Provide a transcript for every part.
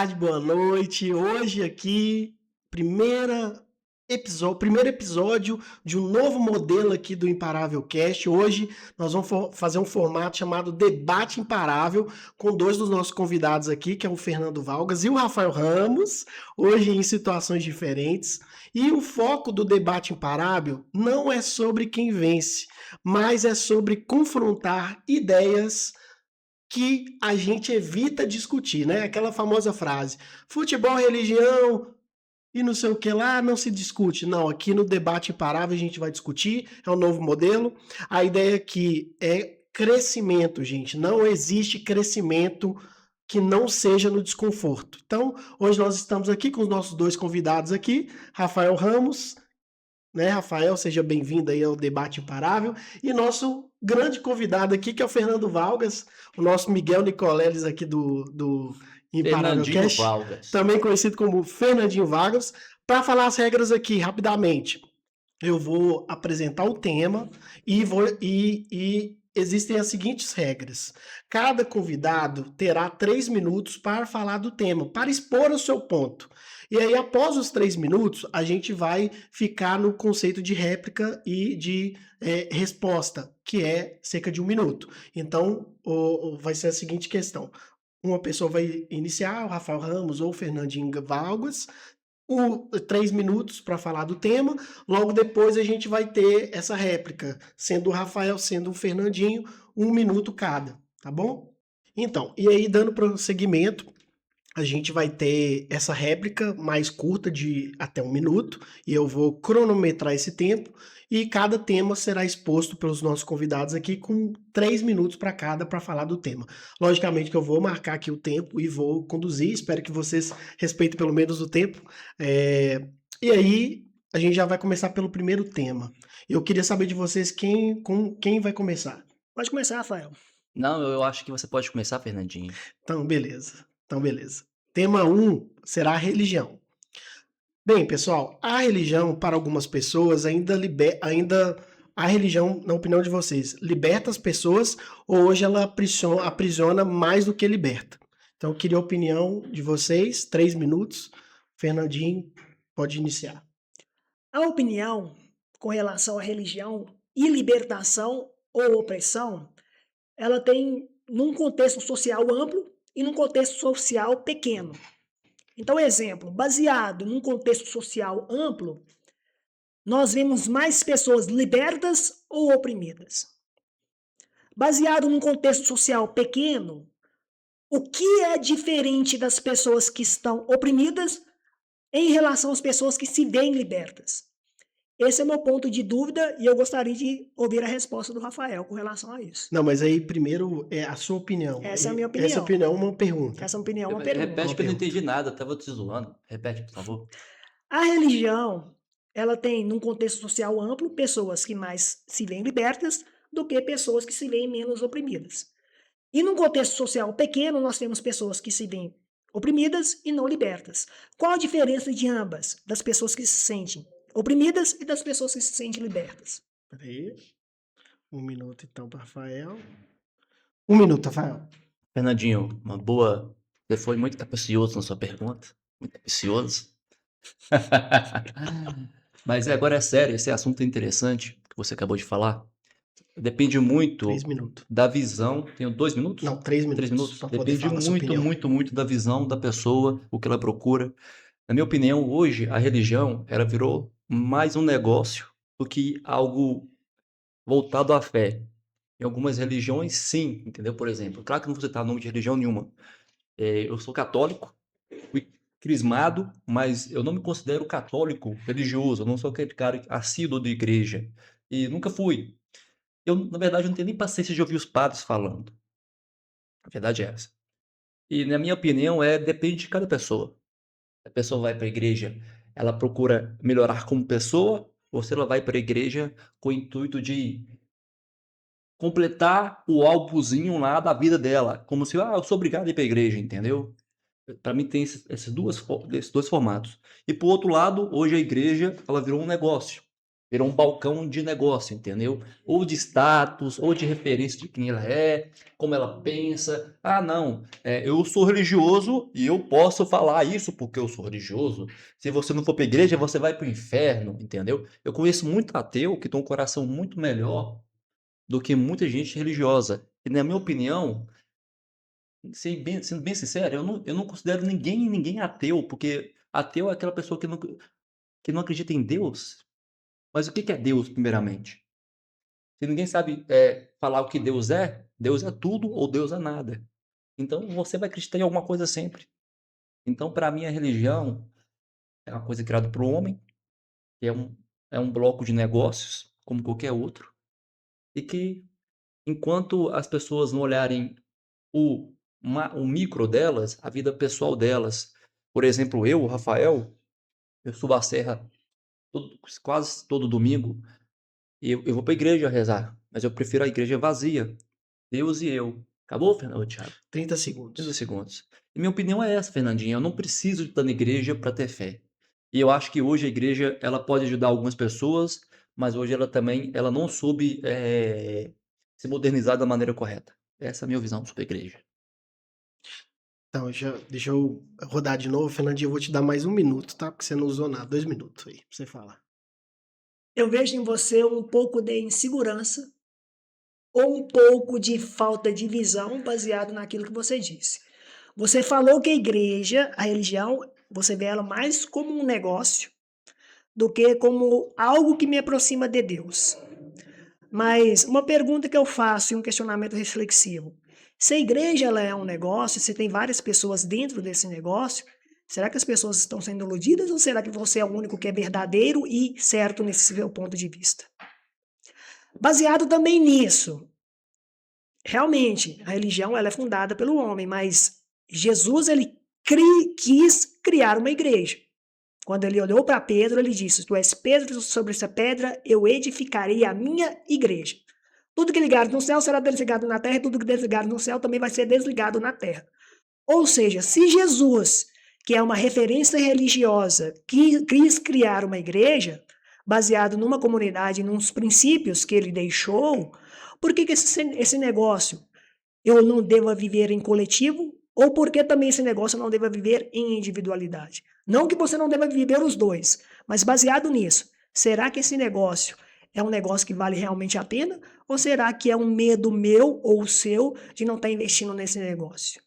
tarde, boa noite. Hoje aqui, primeiro episódio de um novo modelo aqui do Imparável Cast. Hoje nós vamos fazer um formato chamado Debate Imparável com dois dos nossos convidados aqui, que é o Fernando Valgas e o Rafael Ramos, hoje em situações diferentes. E o foco do Debate Imparável não é sobre quem vence, mas é sobre confrontar ideias que a gente evita discutir, né? Aquela famosa frase: futebol, religião e não sei o que lá, não se discute. Não, aqui no Debate Imparável a gente vai discutir, é um novo modelo. A ideia aqui é crescimento, gente. Não existe crescimento que não seja no desconforto. Então, hoje nós estamos aqui com os nossos dois convidados aqui, Rafael Ramos, né, Rafael? Seja bem-vindo aí ao Debate Imparável. E nosso grande convidado aqui, que é o Fernando Valgas, o nosso Miguel Nicoleles aqui do Imparável Fernandinho Cast, Valgas. também conhecido como Fernandinho Vargas. Para falar as regras aqui rapidamente, eu vou apresentar o tema e existem as seguintes regras. Cada convidado terá 3 minutos para falar do tema, para expor o seu ponto. E aí, após os 3 minutos, a gente vai ficar no conceito de réplica e de resposta, que é cerca de 1 minuto. Então, vai ser a seguinte questão. Uma pessoa vai iniciar, o Rafael Ramos ou o Fernandinho Vargas, 3 minutos para falar do tema. Logo depois a gente vai ter essa réplica, sendo o Rafael, sendo o Fernandinho, 1 minuto cada, tá bom? Então, e aí dando prosseguimento, a gente vai ter essa réplica mais curta de até 1 minuto, e eu vou cronometrar esse tempo, e cada tema será exposto pelos nossos convidados aqui com 3 minutos para cada para falar do tema. Logicamente que eu vou marcar aqui o tempo e vou conduzir, espero que vocês respeitem pelo menos o tempo. E aí, a gente já vai começar pelo primeiro tema. Eu queria saber de vocês com quem vai começar. Pode começar, Rafael. Não, eu acho que você pode começar, Fernandinho. Então, beleza. Tema 1 será a religião. Bem, pessoal, a religião, para algumas pessoas, a religião, na opinião de vocês, liberta as pessoas ou hoje ela aprisiona mais do que liberta? Então, eu queria a opinião de vocês, 3 minutos. Fernandinho, pode iniciar. A opinião com relação à religião e libertação ou opressão, ela tem num contexto social amplo e num contexto social pequeno. Então, exemplo, baseado num contexto social amplo, nós vemos mais pessoas libertas ou oprimidas. Baseado num contexto social pequeno, o que é diferente das pessoas que estão oprimidas em relação às pessoas que se veem libertas? Esse é o meu ponto de dúvida e eu gostaria de ouvir a resposta do Rafael com relação a isso. Não, mas aí primeiro é a sua opinião. Essa é a minha opinião. Essa opinião é uma pergunta. Essa opinião é uma pergunta. Repete que eu não entendi nada, tava te zoando. Repete, por favor. A religião, ela tem, num contexto social amplo, pessoas que mais se veem libertas do que pessoas que se veem menos oprimidas. E num contexto social pequeno, nós temos pessoas que se veem oprimidas e não libertas. Qual a diferença de ambas? Das pessoas que se sentem oprimidas e das pessoas que se sentem libertas. Peraí. 1 minuto então para Rafael. 1 minuto, Rafael. Fernandinho, uma boa. Você foi muito capcioso na sua pergunta. Muito capcioso. Mas agora é sério, esse assunto é interessante que você acabou de falar. Depende muito 3 minutos. da visão. Tenho 2 minutos? Não, 3 minutos. 3 minutos. Pra poder Depende falar a sua opinião. muito da visão da pessoa, o que ela procura. Na minha opinião, hoje a religião ela virou mais um negócio do que algo voltado à fé. Em algumas religiões, sim, entendeu? Por exemplo, claro que não vou citar nome de religião nenhuma. Eu sou católico, fui crismado, mas eu não me considero católico religioso. Eu não sou aquele cara assíduo de igreja. E nunca fui. Eu, na verdade, não tenho nem paciência de ouvir os padres falando. A verdade é essa. E, na minha opinião, depende de cada pessoa. A pessoa vai para a igreja, ela procura melhorar como pessoa, ou se ela vai para a igreja com o intuito de completar o álbumzinho lá da vida dela, como se, eu sou obrigado a ir para a igreja, entendeu? Para mim tem esses dois formatos. E por outro lado, hoje a igreja, ela virou um negócio. Virou um balcão de negócio, entendeu? Ou de status, ou de referência de quem ela é, como ela pensa. Ah, não, eu sou religioso e eu posso falar isso porque eu sou religioso. Se você não for para igreja, você vai para o inferno, entendeu? Eu conheço muito ateu que tem um coração muito melhor do que muita gente religiosa. E na minha opinião, sendo bem sincero, eu não considero ninguém ateu, porque ateu é aquela pessoa que não acredita em Deus. Mas o que que é Deus, primeiramente? Se ninguém sabe falar o que Deus é tudo ou Deus é nada. Então você vai acreditar em alguma coisa sempre. Então, para mim, a religião é uma coisa criada para o homem, que é um bloco de negócios, como qualquer outro, e que enquanto as pessoas não olharem o micro delas, a vida pessoal delas, por exemplo, eu, o Rafael, eu subo a serra quase todo domingo e eu vou para a igreja rezar, mas eu prefiro a igreja vazia. Deus e eu. Acabou, Fernando, Thiago? 30 30 segundos. segundos. E minha opinião é essa, Fernandinha. Eu não preciso de estar na igreja para ter fé. E eu acho que hoje a igreja ela pode ajudar algumas pessoas, mas hoje ela não soube se modernizar da maneira correta. Essa é a minha visão sobre a igreja. Então, deixa eu rodar de novo. Fernandinho, eu vou te dar mais 1 minuto, tá? Porque você não usou nada. 2 minutos aí, pra você falar. Eu vejo em você um pouco de insegurança ou um pouco de falta de visão baseado naquilo que você disse. Você falou que a igreja, a religião, você vê ela mais como um negócio do que como algo que me aproxima de Deus. Mas uma pergunta que eu faço e um questionamento reflexivo. Se a igreja ela é um negócio, se tem várias pessoas dentro desse negócio, será que as pessoas estão sendo iludidas ou será que você é o único que é verdadeiro e certo nesse seu ponto de vista? Baseado também nisso, realmente, a religião ela é fundada pelo homem, mas Jesus ele quis criar uma igreja. Quando ele olhou para Pedro, ele disse: Tu és Pedro, sobre essa pedra eu edificarei a minha igreja. Tudo que ligado no céu será desligado na terra, e tudo que desligado no céu também vai ser desligado na terra. Ou seja, se Jesus, que é uma referência religiosa, quis criar uma igreja, baseado numa comunidade, nos princípios que ele deixou, por que esse negócio eu não deva viver em coletivo? Ou por que também esse negócio eu não deva viver em individualidade? Não que você não deva viver os dois, mas baseado nisso, será que esse negócio é um negócio que vale realmente a pena? Ou será que é um medo meu ou seu de não estar investindo nesse negócio?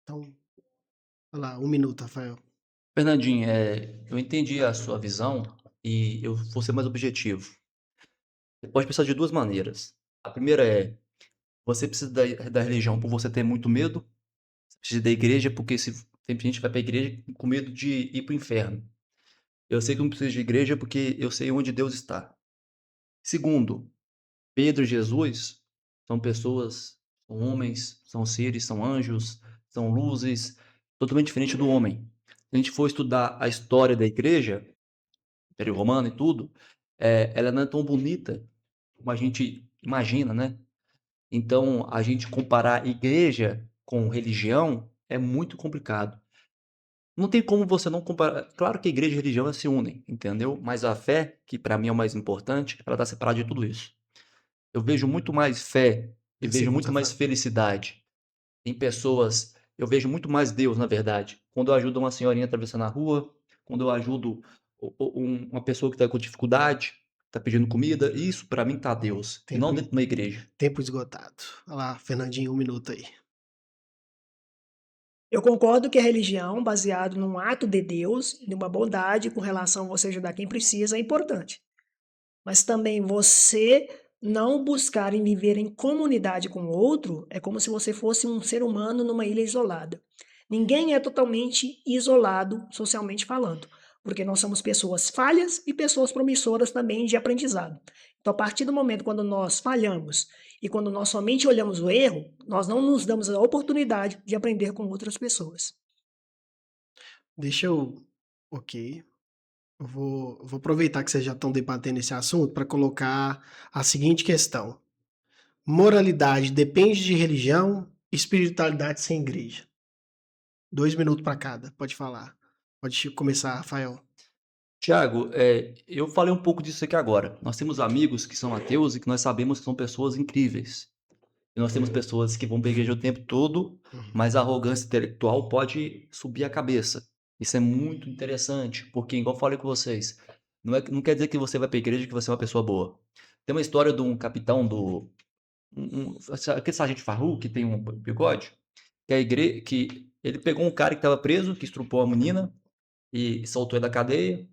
Então, olha lá, 1 minuto, Rafael. Fernandinho, eu entendi a sua visão e eu vou ser mais objetivo. Você pode pensar de duas maneiras. A primeira é, você precisa da religião por você ter muito medo, você precisa da igreja porque tem gente que vai para a igreja com medo de ir para o inferno. Eu sei que eu não preciso de igreja porque eu sei onde Deus está. Segundo, Pedro e Jesus são pessoas, são homens, são seres, são anjos, são luzes, totalmente diferente do homem. Se a gente for estudar a história da igreja, Império Romano e tudo, ela não é tão bonita como a gente imagina, né? Então, a gente comparar igreja com religião é muito complicado. Não tem como você não comparar. Claro que a igreja e a religião se unem, entendeu? Mas a fé, que para mim é o mais importante, ela está separada de tudo isso. Eu vejo muito mais fé e 30 vejo segundos, muito mais Rafael. felicidade em pessoas. Eu vejo muito mais Deus, na verdade. Quando eu ajudo uma senhorinha atravessando a rua, quando eu ajudo uma pessoa que está com dificuldade, está pedindo comida, isso para mim tá Deus, e não Tempo, dentro de uma igreja. tempo esgotado. Olha lá, Fernandinho, 1 minuto aí. Eu concordo que a religião, baseado num ato de Deus, numa bondade com relação a você ajudar quem precisa, é importante. Mas também você não buscar em viver em comunidade com o outro é como se você fosse um ser humano numa ilha isolada. Ninguém é totalmente isolado socialmente falando, porque nós somos pessoas falhas e pessoas promissoras também de aprendizado. Então, a partir do momento quando nós falhamos e quando nós somente olhamos o erro, nós não nos damos a oportunidade de aprender com outras pessoas. Deixa eu. Ok. Eu vou aproveitar que vocês já estão debatendo esse assunto para colocar a seguinte questão: moralidade depende de religião, espiritualidade sem igreja. 2 minutos para cada, pode falar. Pode começar, Rafael. Tiago, eu falei um pouco disso aqui agora. Nós temos amigos que são ateus e que nós sabemos que são pessoas incríveis. E nós temos pessoas que vão pra igreja o tempo todo, Uhum. mas a arrogância intelectual pode subir a cabeça. Isso é muito interessante, porque, igual eu falei com vocês, não quer dizer que você vai pra igreja que você é uma pessoa boa. Tem uma história de um capitão aquele sargento Farrell que tem um bigode, que ele pegou um cara que estava preso, que estrupou a menina e soltou ele da cadeia.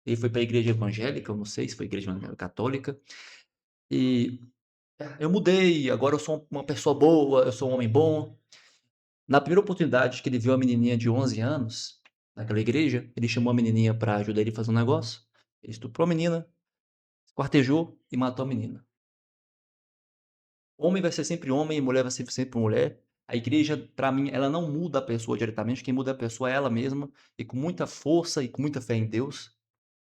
Ele foi para a igreja evangélica, eu não sei se foi igreja evangélica católica, e eu mudei, agora eu sou uma pessoa boa, eu sou um homem bom. Na primeira oportunidade que ele viu a menininha de 11 anos naquela igreja, ele chamou a menininha para ajudar ele a fazer um negócio. Ele estuprou a menina, esquartejou e matou a menina. Homem vai ser sempre homem, mulher vai ser sempre mulher. A igreja, para mim, ela não muda a pessoa diretamente, quem muda a pessoa é ela mesma, e com muita força e com muita fé em Deus.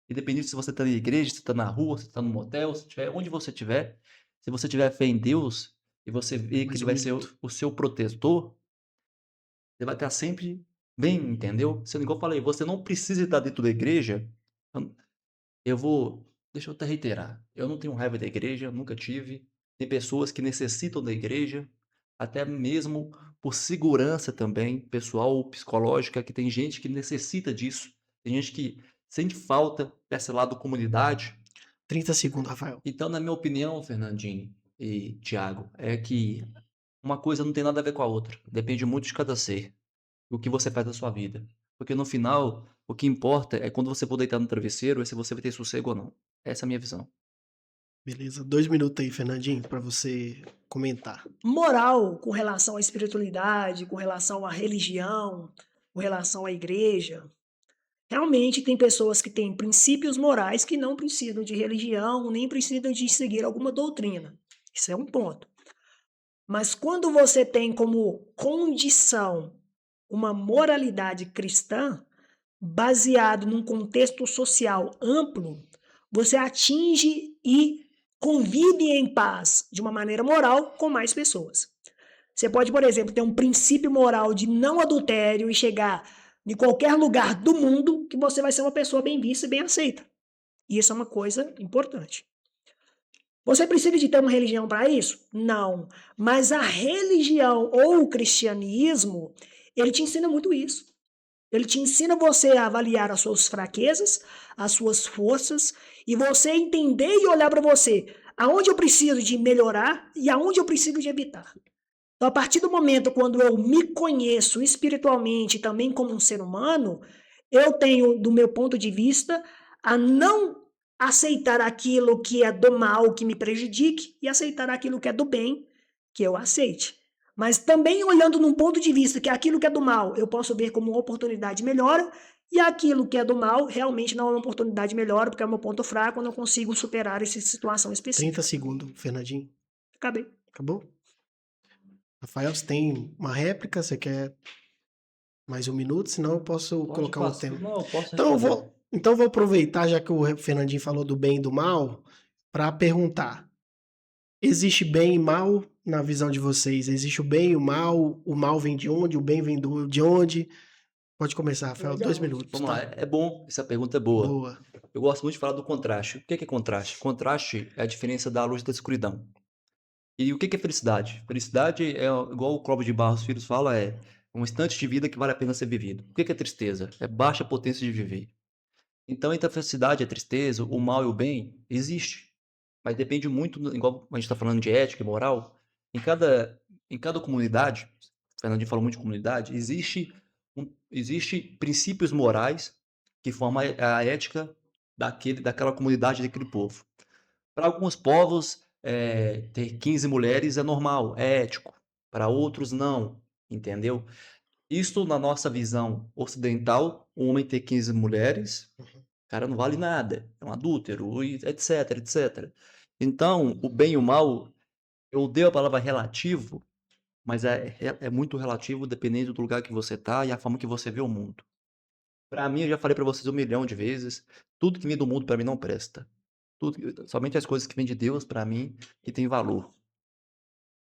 Independente se você está na igreja, se está na rua, se está no motel, se tiver, onde você estiver, se você tiver fé em Deus e você vê que Mais Ele um vai ser minuto. o seu protetor, você vai estar sempre bem, entendeu? Sendo igual eu falei, você não precisa estar dentro da igreja. Eu vou, deixa eu até reiterar, eu não tenho raiva da igreja, nunca tive. Tem pessoas que necessitam da igreja, até mesmo por segurança também, pessoal, psicológica, que tem gente que necessita disso. Tem gente que sente falta desse lado comunidade. 30 segundos, Rafael. Então, na minha opinião, Fernandinho e Thiago, é que uma coisa não tem nada a ver com a outra. Depende muito de cada ser, o que você faz da sua vida. Porque no final, o que importa é quando você for deitar no travesseiro, é se você vai ter sossego ou não. Essa é a minha visão. Beleza, 2 minutos aí, Fernandinho, para você comentar. Moral com relação à espiritualidade, com relação à religião, com relação à igreja. Realmente tem pessoas que têm princípios morais que não precisam de religião, nem precisam de seguir alguma doutrina. Isso é um ponto. Mas quando você tem como condição uma moralidade cristã, baseado num contexto social amplo, você atinge e convive em paz de uma maneira moral com mais pessoas. Você pode, por exemplo, ter um princípio moral de não adultério e chegar em qualquer lugar do mundo que você vai ser uma pessoa bem vista e bem aceita. E isso é uma coisa importante. Você precisa de ter uma religião para isso? Não. Mas a religião ou o cristianismo, ele te ensina muito isso. Ele te ensina você a avaliar as suas fraquezas, as suas forças, e você entender e olhar para você aonde eu preciso de melhorar e aonde eu preciso de evitar. Então, a partir do momento quando eu me conheço espiritualmente também como um ser humano, eu tenho, do meu ponto de vista, a não aceitar aquilo que é do mal, que me prejudique, e aceitar aquilo que é do bem, que eu aceite. Mas também olhando num ponto de vista que aquilo que é do mal eu posso ver como uma oportunidade de melhora, e aquilo que é do mal realmente não é uma oportunidade de melhora, porque é o meu ponto fraco, eu não consigo superar essa situação 30 específica. segundos, Fernandinho. Acabei. Acabou? Rafael, você tem uma réplica? Você quer mais 1 minuto? Senão eu posso Pode colocar um passar. tema. Não, eu posso Então eu responder. vou aproveitar, já que o Fernandinho falou do bem e do mal, para perguntar: existe bem e mal na visão de vocês? Existe o bem e o mal vem de onde, o bem vem de onde? Pode começar, Rafael, Legal. 2 minutos, Vamos lá, tá? é bom, essa pergunta é boa. Boa. Eu gosto muito de falar do contraste. O que é contraste? Contraste é a diferença da luz e da escuridão. E o que é felicidade? Felicidade é igual o Clóvis de Barros Filhos fala, é um instante de vida que vale a pena ser vivido. O que é tristeza? É baixa potência de viver. Então, entre a felicidade e a tristeza, o mal e o bem, existe. Mas depende muito, igual a gente está falando de ética e moral, em cada comunidade, o Fernandinho falou muito de comunidade, existe princípios morais que formam a ética daquela comunidade, daquele povo. Para alguns povos, ter 15 mulheres é normal, é ético. Para outros, não, entendeu? Isto na nossa visão ocidental, o homem ter 15 mulheres, cara não vale nada, é um adúltero, e etc, etc. Então, o bem e o mal, eu dei a palavra relativo, mas é muito relativo dependendo do lugar que você tá e a forma que você vê o mundo. Para mim, eu já falei para vocês 1 milhão de vezes, tudo que vem do mundo para mim não presta. Somente as coisas que vêm de Deus para mim que tem valor.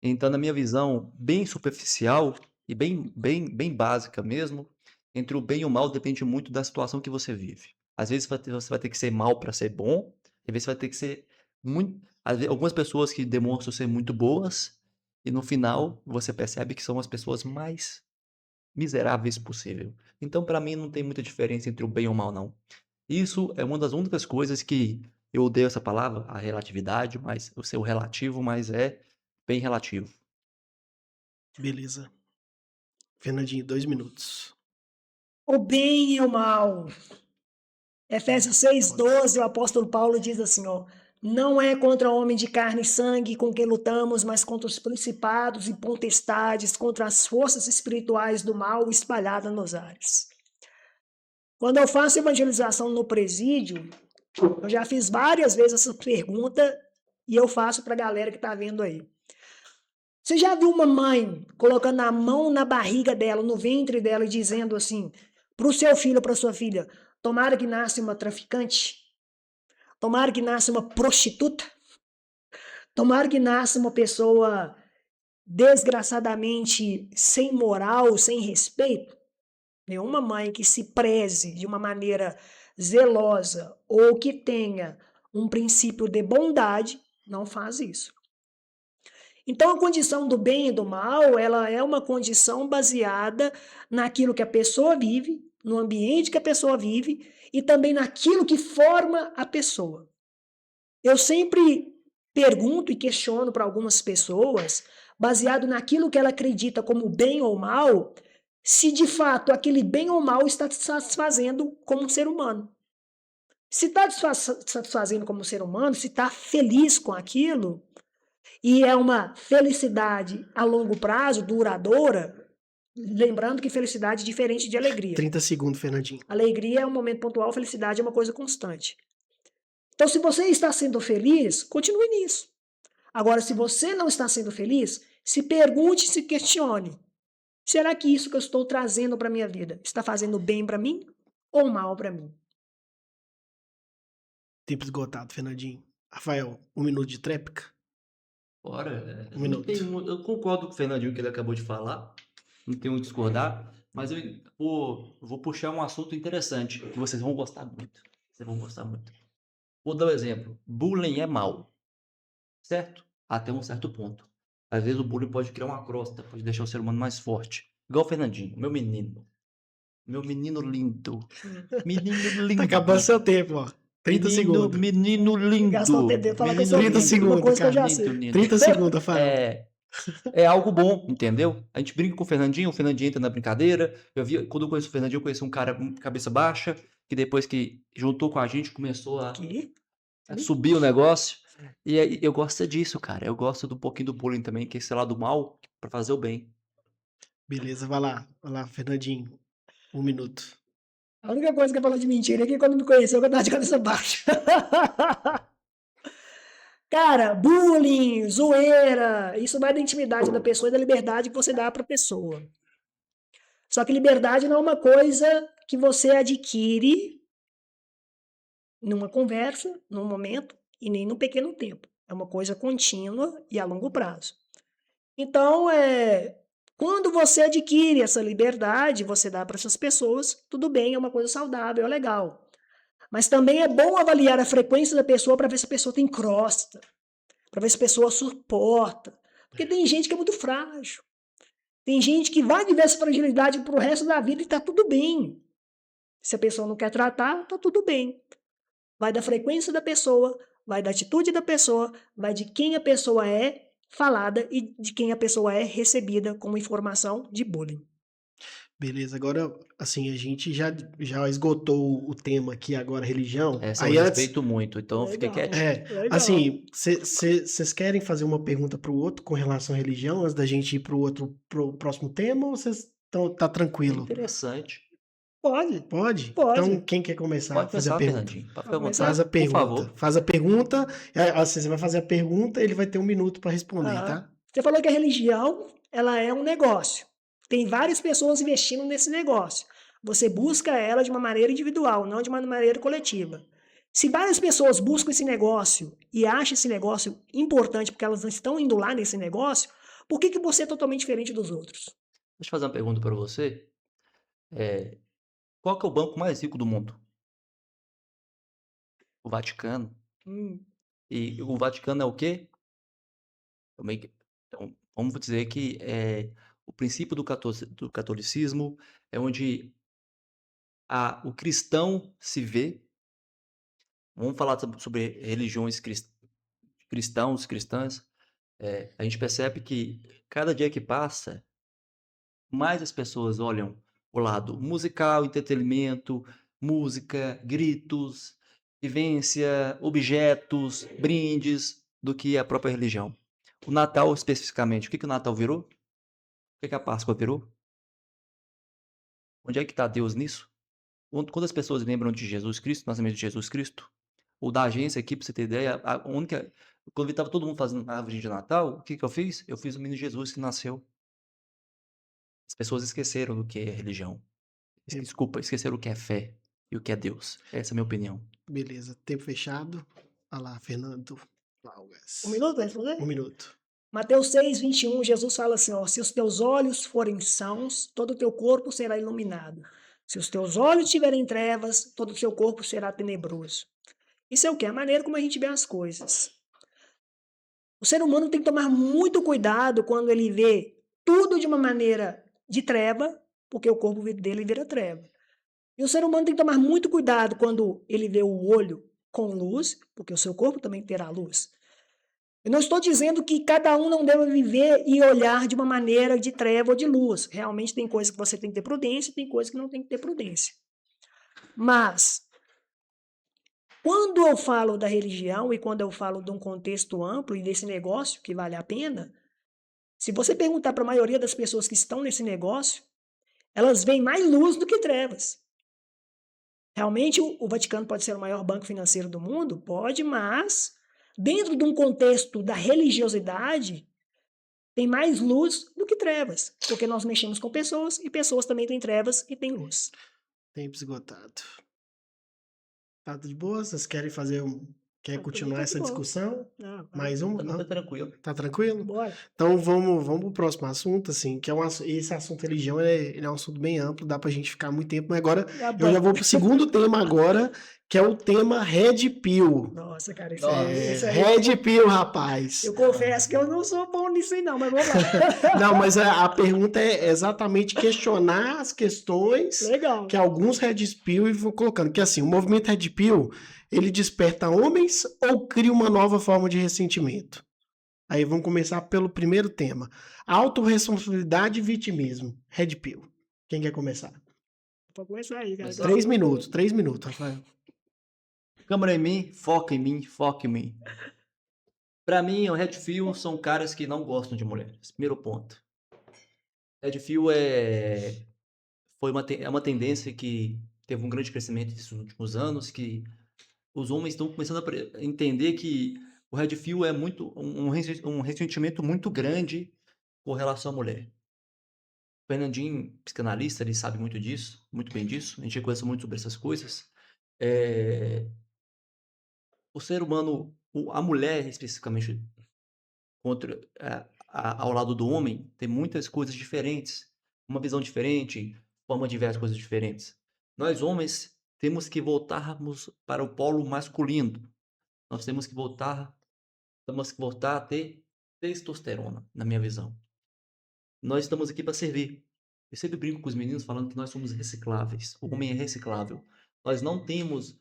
Então, na minha visão, bem superficial e bem básica mesmo, entre o bem e o mal depende muito da situação que você vive. Às vezes você vai ter que ser mal para ser bom, às vezes você vai ter que ser muito. Algumas pessoas que demonstram ser muito boas, e no final você percebe que são as pessoas mais miseráveis possível. Então, para mim, não tem muita diferença entre o bem e o mal, não. Isso é uma das únicas coisas que eu odeio essa palavra, a relatividade, mas o seu relativo, mas é bem relativo. Beleza. Fernandinho, 2 minutos. O bem e o mal. Efésios 6,12, o apóstolo Paulo diz assim, ó, não é contra homem de carne e sangue com quem lutamos, mas contra os principados e potestades, contra as forças espirituais do mal espalhadas nos ares. Quando eu faço evangelização no presídio, eu já fiz várias vezes essa pergunta e eu faço para a galera que está vendo aí. Você já viu uma mãe colocando a mão na barriga dela, no ventre dela, e dizendo assim, para o seu filho ou para sua filha, tomara que nasça uma traficante? Tomara que nasça uma prostituta? Tomara que nasça uma pessoa desgraçadamente sem moral, sem respeito? Nenhuma mãe que se preze de uma maneira zelosa ou que tenha um princípio de bondade não faz isso. Então, a condição do bem e do mal, ela é uma condição baseada naquilo que a pessoa vive, no ambiente que a pessoa vive e também naquilo que forma a pessoa. Eu sempre pergunto e questiono para algumas pessoas, baseado naquilo que ela acredita como bem ou mal, se de fato aquele bem ou mal está te satisfazendo como um ser humano. Se está te satisfazendo como um ser humano, se está feliz com aquilo, e é uma felicidade a longo prazo, duradoura, lembrando que felicidade é diferente de alegria. 30 segundos, Fernandinho. Alegria é um momento pontual, felicidade é uma coisa constante. Então, se você está sendo feliz, continue nisso. Agora, se você não está sendo feliz, se pergunte, se questione. Será que isso que eu estou trazendo para a minha vida está fazendo bem para mim ou mal para mim? Tempo esgotado, Fernandinho. Rafael, 1 minuto de tréplica? Ora, Um minuto. eu concordo com o Fernandinho que ele acabou de falar, não tenho o que discordar, mas eu vou puxar um assunto interessante que vocês vão gostar muito. Vocês vão gostar muito. Vou dar um exemplo. Bullying é mal, certo? Até um certo ponto. Às vezes o bullying pode criar uma crosta, pode deixar o ser humano mais forte. Igual o Fernandinho, meu menino. Meu menino lindo. Menino lindo. Tá acabando seu tempo, ó. 30 segundos. Menino lindo. Gastou o tempo de falar que eu sou Menino 30 lindo, uma coisa que eu já lindo, sei. lindo. 30 segundos, Rafael. É algo bom, entendeu? A gente brinca com o Fernandinho entra na brincadeira. Quando eu conheço o Fernandinho, eu conheço um cara com cabeça baixa, que depois que juntou com a gente, começou a Que? subir o negócio. E aí, eu gosto disso, cara. Eu gosto do pouquinho do bullying também, que é esse lado mal, pra fazer o bem. Beleza, vai lá, Fernandinho. 1 minuto. A única coisa que eu falo de mentira é que quando me conheceu eu tava de cabeça baixa. Cara, bullying, zoeira, isso vai da intimidade da pessoa e da liberdade que você dá para a pessoa. Só que liberdade não é uma coisa que você adquire numa conversa, num momento e nem num pequeno tempo. É uma coisa contínua e a longo prazo. Então, quando você adquire essa liberdade, você dá para essas pessoas, tudo bem, é uma coisa saudável, é legal. Mas também é bom avaliar a frequência da pessoa para ver se a pessoa tem crosta, para ver se a pessoa suporta. Porque tem gente que é muito frágil. Tem gente que vai viver essa fragilidade pro resto da vida e tá tudo bem. Se a pessoa não quer tratar, tá tudo bem. Vai da frequência da pessoa, vai da atitude da pessoa, vai de quem a pessoa é falada e de quem a pessoa é recebida como informação de bullying. Beleza, agora, assim, a gente já esgotou o tema aqui agora, religião. Essa Aí eu antes, respeito muito, então fica Legal. quietinho. Legal. assim, vocês querem fazer uma pergunta pro outro com relação à religião antes da gente ir pro próximo tema ou vocês tá tranquilo? Interessante. Pode. Pode? Pode. Então, quem quer começar a Pode fazer a começar, pergunta? Fernandinho. Pode Pode começar? Faz a por pergunta. favor. Faz a pergunta. Assim, você vai fazer a pergunta, ele vai ter 1 minuto para responder, tá? Você falou que a religião, ela é um negócio. Tem várias pessoas investindo nesse negócio. Você busca ela de uma maneira individual, não de uma maneira coletiva. Se várias pessoas buscam esse negócio e acham esse negócio importante porque elas não estão indo lá nesse negócio, por que você é totalmente diferente dos outros? Deixa eu fazer uma pergunta para você. Qual que é o banco mais rico do mundo? o Vaticano. Hum, E o Vaticano é o quê? Também então, vamos dizer que, o princípio do catolicismo é onde o cristão se vê. Vamos falar sobre religiões cristãos, cristãs. A gente percebe que cada dia que passa, mais as pessoas olham o lado musical, entretenimento, música, gritos, vivência, objetos, brindes, do que a própria religião. O Natal, especificamente, o que que o Natal virou? O que que a Páscoa virou? Onde é que está Deus nisso? Quando as pessoas lembram de Jesus Cristo, nascimento de Jesus Cristo, ou da agência aqui, pra você ter ideia, a única quando estava todo mundo fazendo árvore de Natal, o que que eu fiz? Eu fiz o menino Jesus que nasceu. As pessoas esqueceram do que é religião. Tempo- Desculpa, esqueceram o que é fé e o que é Deus. Essa é a minha opinião. Beleza, tempo fechado. Olha lá, Fernando um Laugas. minuto para responder? 1 minuto. Mateus 6:21, Jesus fala assim, ó, se os teus olhos forem sãos, todo o teu corpo será iluminado. Se os teus olhos tiverem trevas, todo o seu corpo será tenebroso. Isso é o quê? A maneira como a gente vê as coisas. O ser humano tem que tomar muito cuidado quando ele vê tudo de uma maneira de treva, porque o corpo dele vira treva. E o ser humano tem que tomar muito cuidado quando ele vê o olho com luz, porque o seu corpo também terá luz. Eu não estou dizendo que cada um não deve viver e olhar de uma maneira de treva ou de luz. Realmente tem coisas que você tem que ter prudência, tem coisas que não tem que ter prudência. Mas, quando eu falo da religião e quando eu falo de um contexto amplo e desse negócio que vale a pena, se você perguntar para a maioria das pessoas que estão nesse negócio, elas veem mais luz do que trevas. Realmente, o Vaticano pode ser o maior banco financeiro do mundo? Pode, mas dentro de um contexto da religiosidade, tem mais luz do que trevas, porque nós mexemos com pessoas e pessoas também têm trevas e têm luz. Tempo esgotado. Tá de boa? Vocês querem fazer Quer continuar essa discussão? Mais um? uma? Também Não? tá tranquilo. Tá tranquilo? Bora. Então vamos pro próximo assunto, assim, que é esse assunto religião, ele é um assunto bem amplo, dá pra gente ficar muito tempo, mas agora Tá eu já bom. vou pro segundo tema agora, que é o tema Red Pill. Nossa, cara, isso Nossa. aí, isso aí Red Pill, rapaz. eu confesso que eu não sou bom nisso aí não, mas vamos lá. Não, mas a pergunta é exatamente questionar as questões Legal. que alguns Red Pill vão colocando. Que assim, o movimento Red Pill, ele desperta homens ou cria uma nova forma de ressentimento? Aí vamos começar pelo primeiro tema. Autorresponsabilidade e vitimismo. Red Pill. Quem quer começar? Vou começar aí, cara. Começar? 3 minutos, Rafael. Câmera em mim, foca em mim, foca em mim. Pra mim, o Redfield são caras que não gostam de mulheres. Primeiro ponto. Redfield é uma tendência que teve um grande crescimento nesses últimos anos, que os homens estão começando a entender que o Redfield é muito um ressentimento muito grande com relação à mulher. O Fernandinho, psicanalista, ele sabe muito disso, muito bem disso. A gente conversa muito sobre essas coisas. O ser humano, a mulher especificamente, ao lado do homem, tem muitas coisas diferentes, uma visão diferente, forma de ver as coisas diferentes. Nós homens temos que voltarmos para o polo masculino. Nós temos que voltar a ter testosterona, na minha visão. Nós estamos aqui para servir. Eu sempre brinco com os meninos falando que nós somos recicláveis. O homem é reciclável. Nós não temos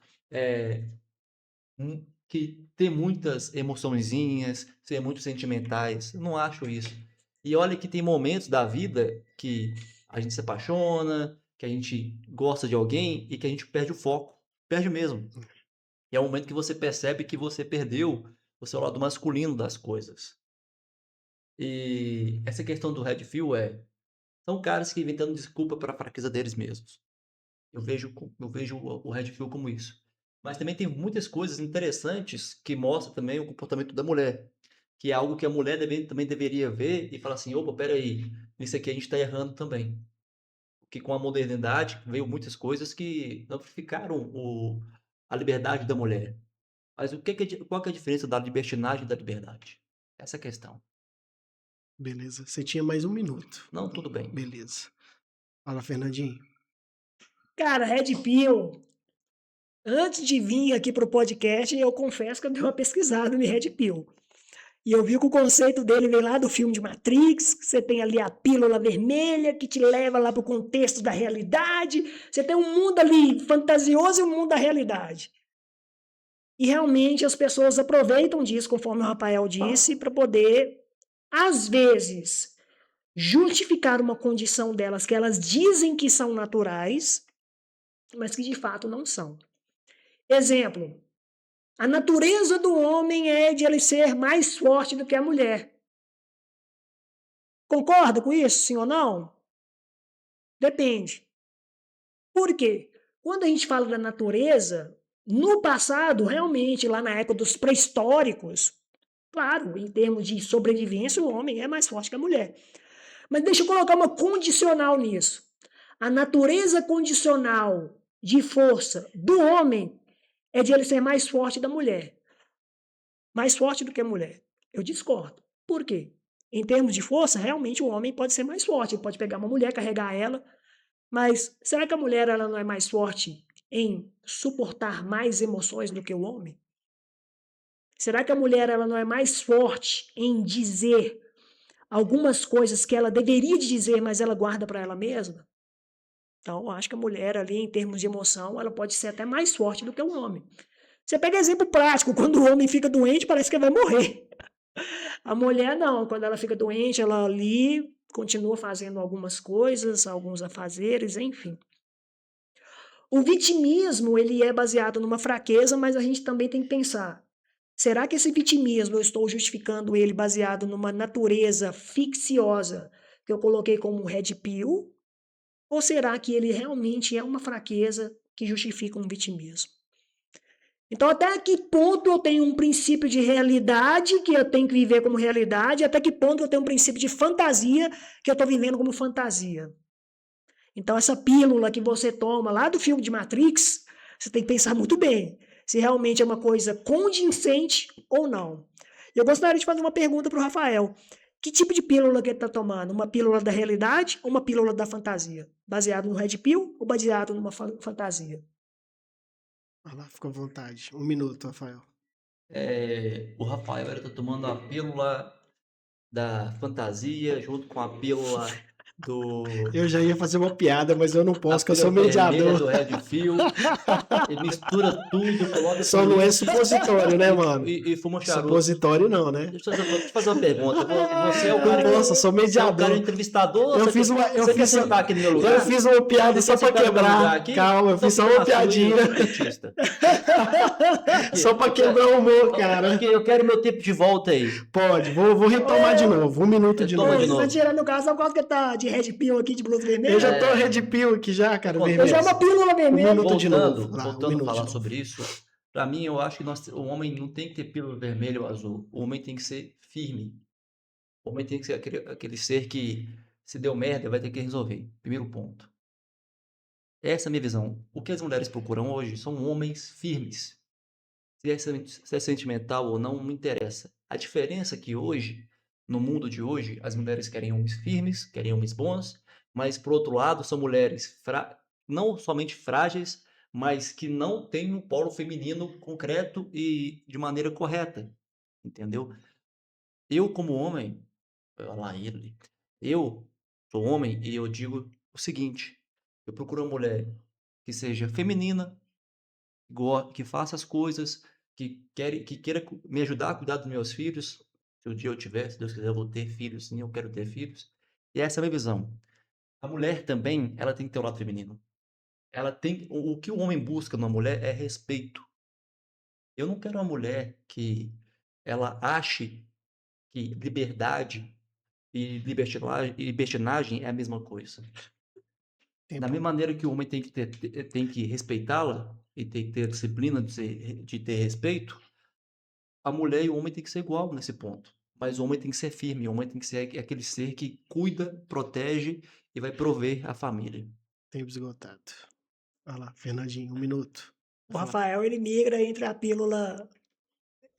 que ter muitas emoçõezinhas, ser muito sentimentais. Eu não acho isso. E olha que tem momentos da vida que a gente se apaixona, que a gente gosta de alguém e que a gente perde o foco. Perde mesmo. E é o momento que você percebe que você perdeu o seu lado masculino das coisas. E essa questão do Red Pill são caras que inventando desculpa para a fraqueza deles mesmos. Eu vejo o Red Pill como isso. Mas também tem muitas coisas interessantes que mostram também o comportamento da mulher, que é algo que a mulher também deveria ver e falar assim, opa, peraí, isso aqui a gente está errando também. Porque com a modernidade veio muitas coisas que amplificaram a liberdade da mulher. Mas qual que é a diferença da libertinagem e da liberdade? Essa é a questão. Beleza. Você tinha mais 1 minuto. Não, tudo bem. Beleza. Fala, Fernandinho. Cara, Red Pill Antes de vir aqui para o podcast, eu confesso que eu dei uma pesquisada no Red Pill. E eu vi que o conceito dele vem lá do filme de Matrix, que você tem ali a pílula vermelha que te leva lá para o contexto da realidade. Você tem um mundo ali fantasioso e um mundo da realidade. E realmente as pessoas aproveitam disso, conforme o Rafael disse, para poder, às vezes, justificar uma condição delas que elas dizem que são naturais, mas que de fato não são. Exemplo, a natureza do homem é de ele ser mais forte do que a mulher. Concorda com isso, sim ou não? Depende. Por quê? Quando a gente fala da natureza, no passado, realmente, lá na época dos pré-históricos, claro, em termos de sobrevivência, o homem é mais forte que a mulher. Mas deixa eu colocar uma condicional nisso. A natureza condicional de força do homem é de ele ser mais forte da mulher. Mais forte do que a mulher. Eu discordo. Por quê? Em termos de força, realmente o homem pode ser mais forte. Ele pode pegar uma mulher, carregar ela. Mas será que a mulher ela não é mais forte em suportar mais emoções do que o homem? Será que a mulher ela não é mais forte em dizer algumas coisas que ela deveria dizer, mas ela guarda para ela mesma? Então, eu acho que a mulher ali, em termos de emoção, ela pode ser até mais forte do que o homem. Você pega exemplo prático, quando o homem fica doente, parece que ele vai morrer. A mulher não, quando ela fica doente, ela ali continua fazendo algumas coisas, alguns afazeres, enfim. O vitimismo, ele é baseado numa fraqueza, mas a gente também tem que pensar, será que esse vitimismo eu estou justificando ele baseado numa natureza ficciosa que eu coloquei como um red pill? Ou será que ele realmente é uma fraqueza que justifica um vitimismo? Então, até que ponto eu tenho um princípio de realidade que eu tenho que viver como realidade, até que ponto eu tenho um princípio de fantasia que eu estou vivendo como fantasia? Então, essa pílula que você toma lá do filme de Matrix, você tem que pensar muito bem se realmente é uma coisa convincente ou não. Eu gostaria de fazer uma pergunta para o Rafael. Que tipo de pílula que ele está tomando? Uma pílula da realidade ou uma pílula da fantasia? Baseado no Red Pill ou baseado numa fantasia? Vai lá, fica à vontade. 1 minuto, Rafael. O Rafael ele tá tomando a pílula da fantasia junto com a pílula do Eu já ia fazer uma piada, mas eu não a posso, que eu pílula sou vermelha mediador. do Red Pill. Ele mistura tudo, coloca Só tudo não é isso supositório, né, mano? e fuma um charuto. Supositório não, né? Deixa eu te fazer uma pergunta. Você é o Não cara posso, eu sou você é o mediador. cara entrevistador? Eu Você fiz quer- uma- eu você quer fiz- sentar aqui no meu lugar? Eu fiz uma piada Você só quer pra sentar no meu lugar quebrar. aqui? Calma, eu Então fiz só fica uma na sua aí, piadinha. eu sou petista. Só pra quebrar o humor, cara. Porque eu quero meu tempo de volta aí. Pode, vou retomar de novo. 1 minuto de Retoma novo. de Ele novo. tá tirando o caso, só por causa que ele tá de Red Pill aqui, de blusa vermelha. Eu já tô red pill aqui já, cara, Acontece. Eu vermelho. já uma pílula vermelha. minuto de novo. Voltando, Lá, 1 voltando a minuto falar de novo. sobre isso, pra mim eu acho que o homem não tem que ter pílula vermelha ou azul. O homem tem que ser firme. O homem tem que ser aquele ser que, se deu merda, vai ter que resolver. Primeiro ponto. Essa é a minha visão. O que as mulheres procuram hoje são homens firmes. Se é sentimental ou não, não interessa. A diferença é que hoje, no mundo de hoje, as mulheres querem homens firmes, querem homens bons, mas, por outro lado, são mulheres não somente frágeis, mas que não têm um polo feminino concreto e de maneira correta. Entendeu? Eu, como homem, olha lá ele, eu sou homem e eu digo o seguinte: eu procuro uma mulher que seja feminina, que faça as coisas, que queira me ajudar a cuidar dos meus filhos. Se um dia eu tiver, se Deus quiser, eu vou ter filhos, sim, eu quero ter filhos. E essa é a minha visão. A mulher também, ela tem que ter o lado feminino. Ela tem, o que o homem busca numa mulher é respeito. Eu não quero uma mulher que ela ache que liberdade e libertinagem é a mesma coisa. Da mesma maneira que o homem tem que respeitá-la e tem que ter disciplina de ter respeito, a mulher e o homem tem que ser igual nesse ponto. Mas o homem tem que ser firme, o homem tem que ser aquele ser que cuida, protege e vai prover a família. Tempo esgotado. Olha lá, Fernandinho, 1 minuto. O Rafael, ele migra entre a pílula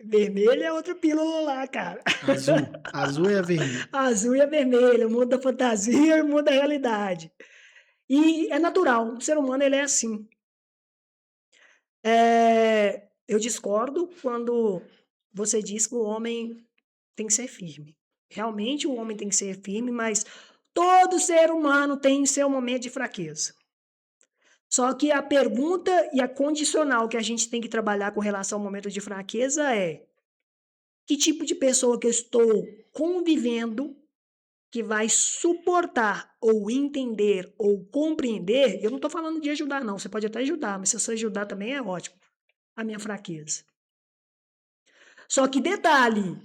vermelha e a outra pílula lá, cara. Azul. Azul é a vermelha. A azul e a vermelha, o mundo da fantasia e o mundo da realidade. E é natural, o ser humano ele é assim. Eu discordo quando você diz que o homem tem que ser firme. Realmente o homem tem que ser firme, mas todo ser humano tem seu momento de fraqueza. Só que a pergunta e a condicional que a gente tem que trabalhar com relação ao momento de fraqueza é: que tipo de pessoa que eu estou convivendo que vai suportar ou entender ou compreender? Eu não estou falando de ajudar, não. Você pode até ajudar, mas se você ajudar também é ótimo. A minha fraqueza. Só que detalhe,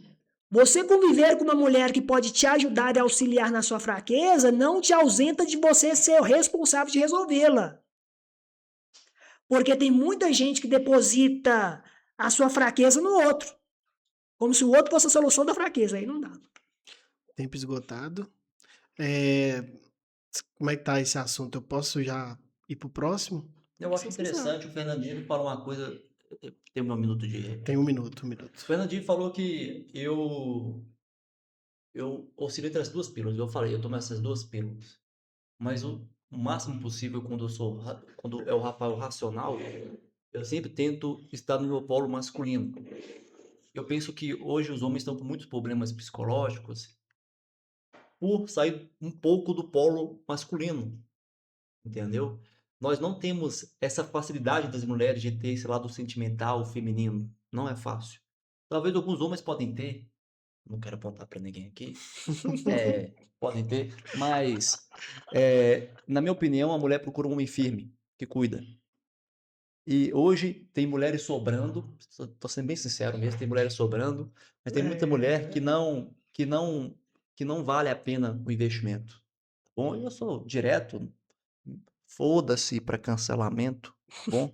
você conviver com uma mulher que pode te ajudar e auxiliar na sua fraqueza não te ausenta de você ser o responsável de resolvê-la. Porque tem muita gente que deposita a sua fraqueza no outro, como se o outro fosse a solução da fraqueza. Aí não dá. Tempo esgotado. É, como é que tá esse assunto? Eu posso já ir pro próximo? Eu acho Se quiser. interessante, o Fernandinho falou uma coisa. Tem um minuto de. Tem um minuto. O Fernandinho falou que eu oscilo entre as duas pílulas. Eu falei, eu tomo essas duas pílulas. Mas o máximo possível, quando é o Rafael racional, eu sempre tento estar no meu polo masculino. Eu penso que hoje os homens estão com muitos problemas psicológicos por sair um pouco do polo masculino, entendeu? Nós não temos essa facilidade das mulheres de ter esse lado sentimental, feminino. Não é fácil. Talvez alguns homens podem ter, não quero apontar para ninguém aqui, podem ter, mas, na minha opinião, a mulher procura um homem firme, que cuida. E hoje tem mulheres sobrando, tô sendo bem sincero mesmo, tem mulheres sobrando, mas tem muita mulher que não vale a pena o investimento. Bom, eu sou direto, foda-se para cancelamento, bom?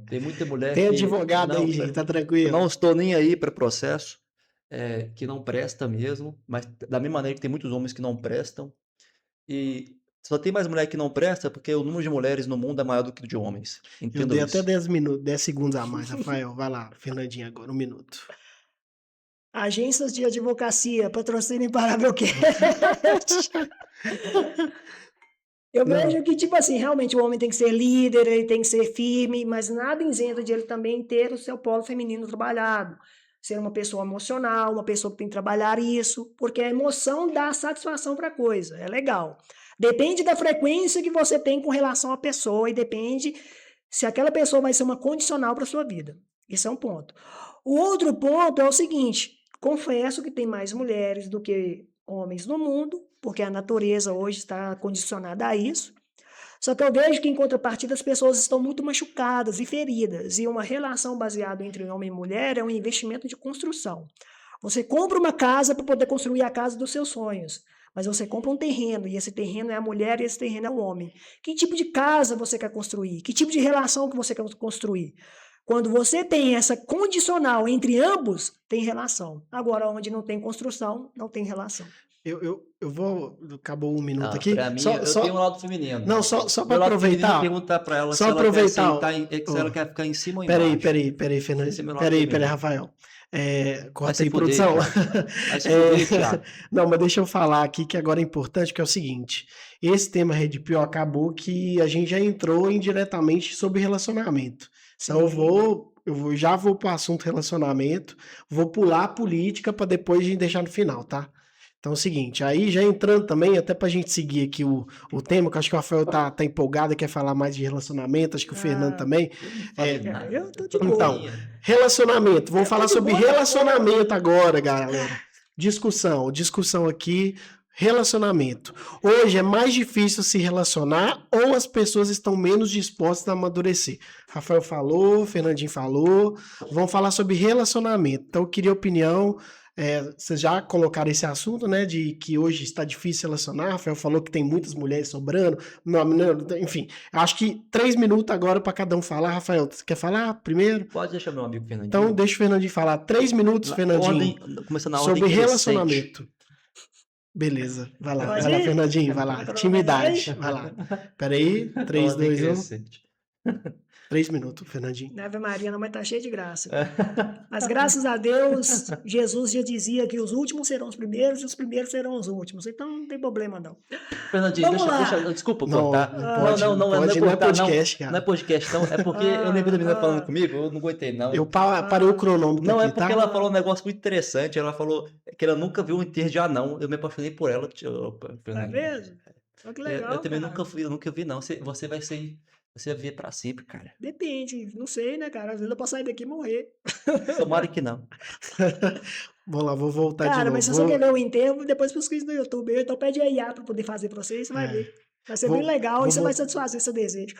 Tem muita mulher Tem que advogado aí, gente, tá tranquilo. não estou nem aí para processo, que não presta mesmo, mas da mesma maneira que tem muitos homens que não prestam, e só tem mais mulher que não presta porque o número de mulheres no mundo é maior do que o de homens. Eu Entendo dei isso. até 10 minutos, 10 segundos a mais, Rafael. Vai lá, Fernandinho, agora, um minuto. Agências de advocacia, patrocinem para Belquete. Eu Não. vejo que, tipo assim, realmente o homem tem que ser líder, ele tem que ser firme, mas nada isenta de ele também ter o seu polo feminino trabalhado. Ser uma pessoa emocional, uma pessoa que tem que trabalhar isso, porque a emoção dá satisfação para a coisa, é legal. Depende da frequência que você tem com relação à pessoa e depende se aquela pessoa vai ser uma condicional para sua vida. Isso é um ponto. O outro ponto é o seguinte: confesso que tem mais mulheres do que homens no mundo, porque a natureza hoje está condicionada a isso. Só que eu vejo que, em contrapartida, as pessoas estão muito machucadas e feridas. E uma relação baseada entre homem e mulher é um investimento de construção. Você compra uma casa para poder construir a casa dos seus sonhos. Mas você compra um terreno, e esse terreno é a mulher e esse terreno é o homem. Que tipo de casa você quer construir? Que tipo de relação que você quer construir? Quando você tem essa condicional entre ambos, tem relação. Agora, onde não tem construção, não tem relação. Eu vou. Acabou um minuto aqui. Para mim, eu tenho um lado feminino. Não, só Meu para lado feminino, aproveitar. perguntar para ela Só se ela quer aproveitar. sentar se ela quer ficar em cima ou embaixo. Peraí, Fernando. Esse é meu lado Peraí, feminino. Rafael. Corta se aí, fuder, produção. Vai se fuder, Thiago. Não, mas deixa eu falar aqui que agora é importante, que é o seguinte: esse tema Red Pill acabou que a gente já entrou indiretamente sobre relacionamento. Então já vou para o assunto relacionamento, vou pular a política para depois a gente deixar no final, tá? Então é o seguinte, aí já entrando também, até pra gente seguir aqui o tema, que eu acho que o Rafael tá empolgado, quer falar mais de relacionamento, acho que o Fernando também. Eu tô de boa. Então, relacionamento, vamos falar sobre relacionamento agora, galera. Discussão aqui, relacionamento. Hoje é mais difícil se relacionar ou as pessoas estão menos dispostas a amadurecer? Rafael falou, Fernandinho falou, vamos falar sobre relacionamento. Então eu queria opinião. Vocês já colocaram esse assunto, né, de que hoje está difícil relacionar. Rafael falou que tem muitas mulheres sobrando. Enfim, acho que 3 minutos agora para cada um falar. Rafael, você quer falar primeiro? Pode deixar meu amigo Fernandinho. Então deixa o Fernandinho falar. 3 minutos, Fernandinho, começando na ordem sobre crescente. relacionamento. Beleza, vai lá, Pode ir? Fernandinho, vai lá. Intimidade, vai lá. Peraí, 3, Ordem 2, 1. crescente. 3 minutos, Fernandinho. Ave Maria, não, mas tá cheio de graça. Mas graças a Deus, Jesus já dizia que os últimos serão os primeiros e os primeiros serão os últimos. Então não tem problema, não. Fernandinho, Vamos lá. desculpa Não, cortar. não Não, pode, não, não não é pode, não é cortar, não. podcast, Não é cara. podcast, não. É porque eu lembro da menina falando Ah, comigo, eu não aguentei, não. Eu parei o cronômetro Não, é aqui, porque tá? ela falou um negócio muito interessante. Ela falou que ela nunca viu um enterro de anão. Eu me apaixonei por ela. Opa, tá Fernandinho. vendo? Olha que Eu legal, também cara. eu nunca vi, não. Você vai ser. Você vai ver pra sempre, cara. Depende, não sei, né, cara? Às vezes eu posso sair daqui e morrer. Tomara que não. Vamos lá, vou voltar de Cara, novo. mas se você quer ver o enterro, depois pesquisa no YouTube. Então pede a IA pra poder fazer pra você e você vai É, ver. Vai ser bem vou, legal vou e você vai vol- satisfazer seu desejo.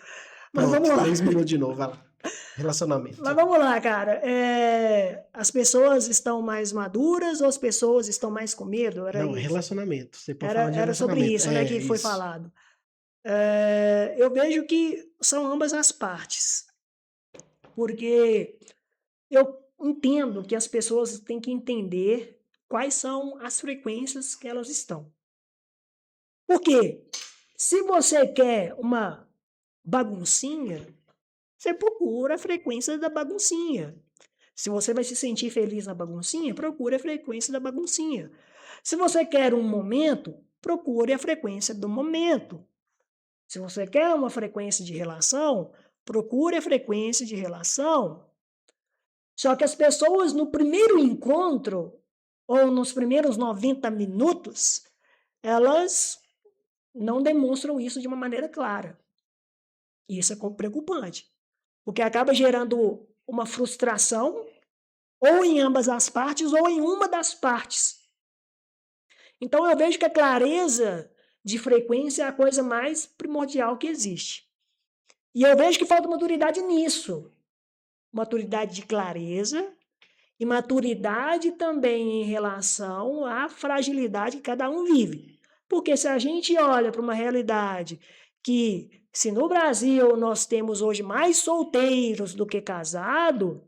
Mas Pronto, vamos lá. 3 minutos de novo, vai lá. Relacionamento. Mas vamos lá, cara. As pessoas estão mais maduras ou as pessoas estão mais com medo? Era Não, isso. relacionamento. Você pode falar de Era sobre relacionamento. isso, né, que foi Isso. falado. Eu vejo que são ambas as partes. Porque eu entendo que as pessoas têm que entender quais são as frequências que elas estão. Por quê? Se você quer uma baguncinha, você procura a frequência da baguncinha. Se você vai se sentir feliz na baguncinha, procure a frequência da baguncinha. Se você quer um momento, procure a frequência do momento. Se você quer uma frequência de relação, procure a frequência de relação. Só que as pessoas no primeiro encontro, ou nos primeiros 90 minutos, elas não demonstram isso de uma maneira clara. E isso é preocupante, porque acaba gerando uma frustração, ou em ambas as partes, ou em uma das partes. Então eu vejo que a clareza de frequência é a coisa mais primordial que existe. E eu vejo que falta maturidade nisso. Maturidade de clareza e maturidade também em relação à fragilidade que cada um vive. Porque se a gente olha para uma realidade que, se no Brasil nós temos hoje mais solteiros do que casados,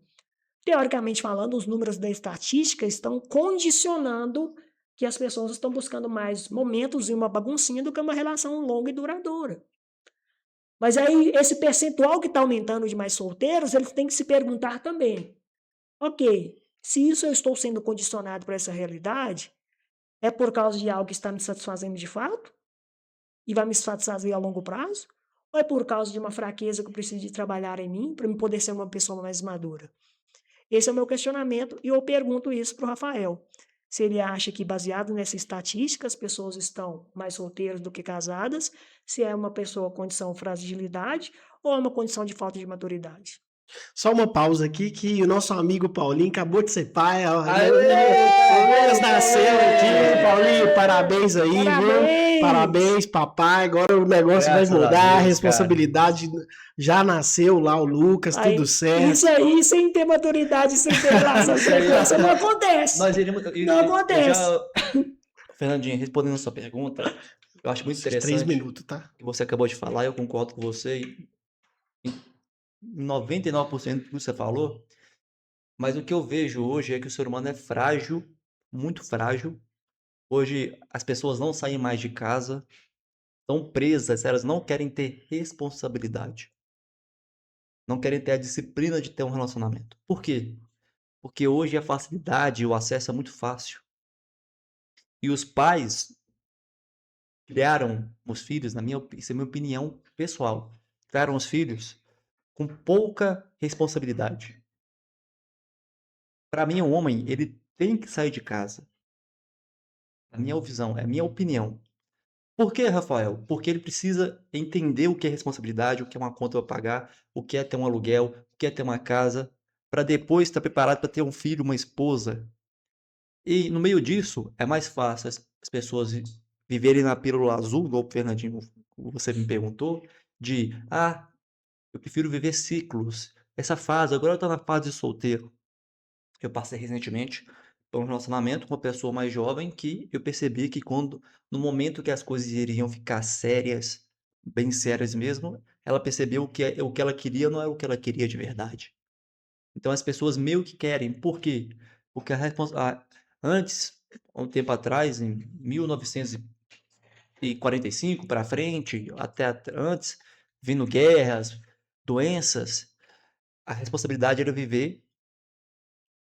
teoricamente falando, os números da estatística estão condicionando que as pessoas estão buscando mais momentos e uma baguncinha do que uma relação longa e duradoura. Mas aí, esse percentual que está aumentando de mais solteiros, eles têm que se perguntar também: ok, se isso eu estou sendo condicionado para essa realidade, é por causa de algo que está me satisfazendo de fato e vai me satisfazer a longo prazo? Ou é por causa de uma fraqueza que eu preciso de trabalhar em mim para eu poder ser uma pessoa mais madura? Esse é o meu questionamento e eu pergunto isso para o Rafael. Se ele acha que, baseado nessa estatística, as pessoas estão mais solteiras do que casadas, se é uma pessoa com condição de fragilidade ou é uma condição de falta de maturidade. Só uma pausa aqui, que o nosso amigo Paulinho acabou de ser pai. Ó, Aê! o Lucas nasceu aqui. Paulinho, parabéns aí, viu? Parabéns! Parabéns, papai. Agora o negócio Graças vai a mudar, a Deus, responsabilidade já nasceu lá, o Lucas, Aí, tudo certo. isso aí, sem ter maturidade, sem ter relação de frequência, não acontece. Nós iríamos. Não acontece. Fernandinho, respondendo a sua pergunta, eu acho muito Esses 3 interessante minutos, tá? que você acabou de falar, eu concordo com você em 99% do que você falou, mas o que eu vejo hoje é que o ser humano é frágil, muito frágil. Hoje as pessoas não saem mais de casa, estão presas, elas não querem ter responsabilidade, não querem ter a disciplina de ter um relacionamento. Por quê? Porque hoje a facilidade, o acesso é muito fácil. E os pais criaram os filhos, isso é minha opinião pessoal, criaram os filhos com pouca responsabilidade. Para mim, um homem, ele tem que sair de casa. A minha visão, é a minha opinião. Por quê, Rafael? Porque ele precisa entender o que é responsabilidade, o que é uma conta para pagar, o que é ter um aluguel, o que é ter uma casa, para depois estar preparado para ter um filho, uma esposa. E no meio disso, é mais fácil as pessoas viverem na pílula azul, igual o Fernandinho, você me perguntou, de, eu prefiro viver ciclos. Essa fase, agora eu estou na fase de solteiro. Eu passei recentemente por um relacionamento com uma pessoa mais jovem que eu percebi que no momento que as coisas iriam ficar sérias, bem sérias mesmo, ela percebeu que o que ela queria não é o que ela queria de verdade. Então as pessoas meio que querem. Por quê? Porque antes, há um tempo atrás, em 1945 para frente, até antes, vindo guerras, doenças, a responsabilidade era viver,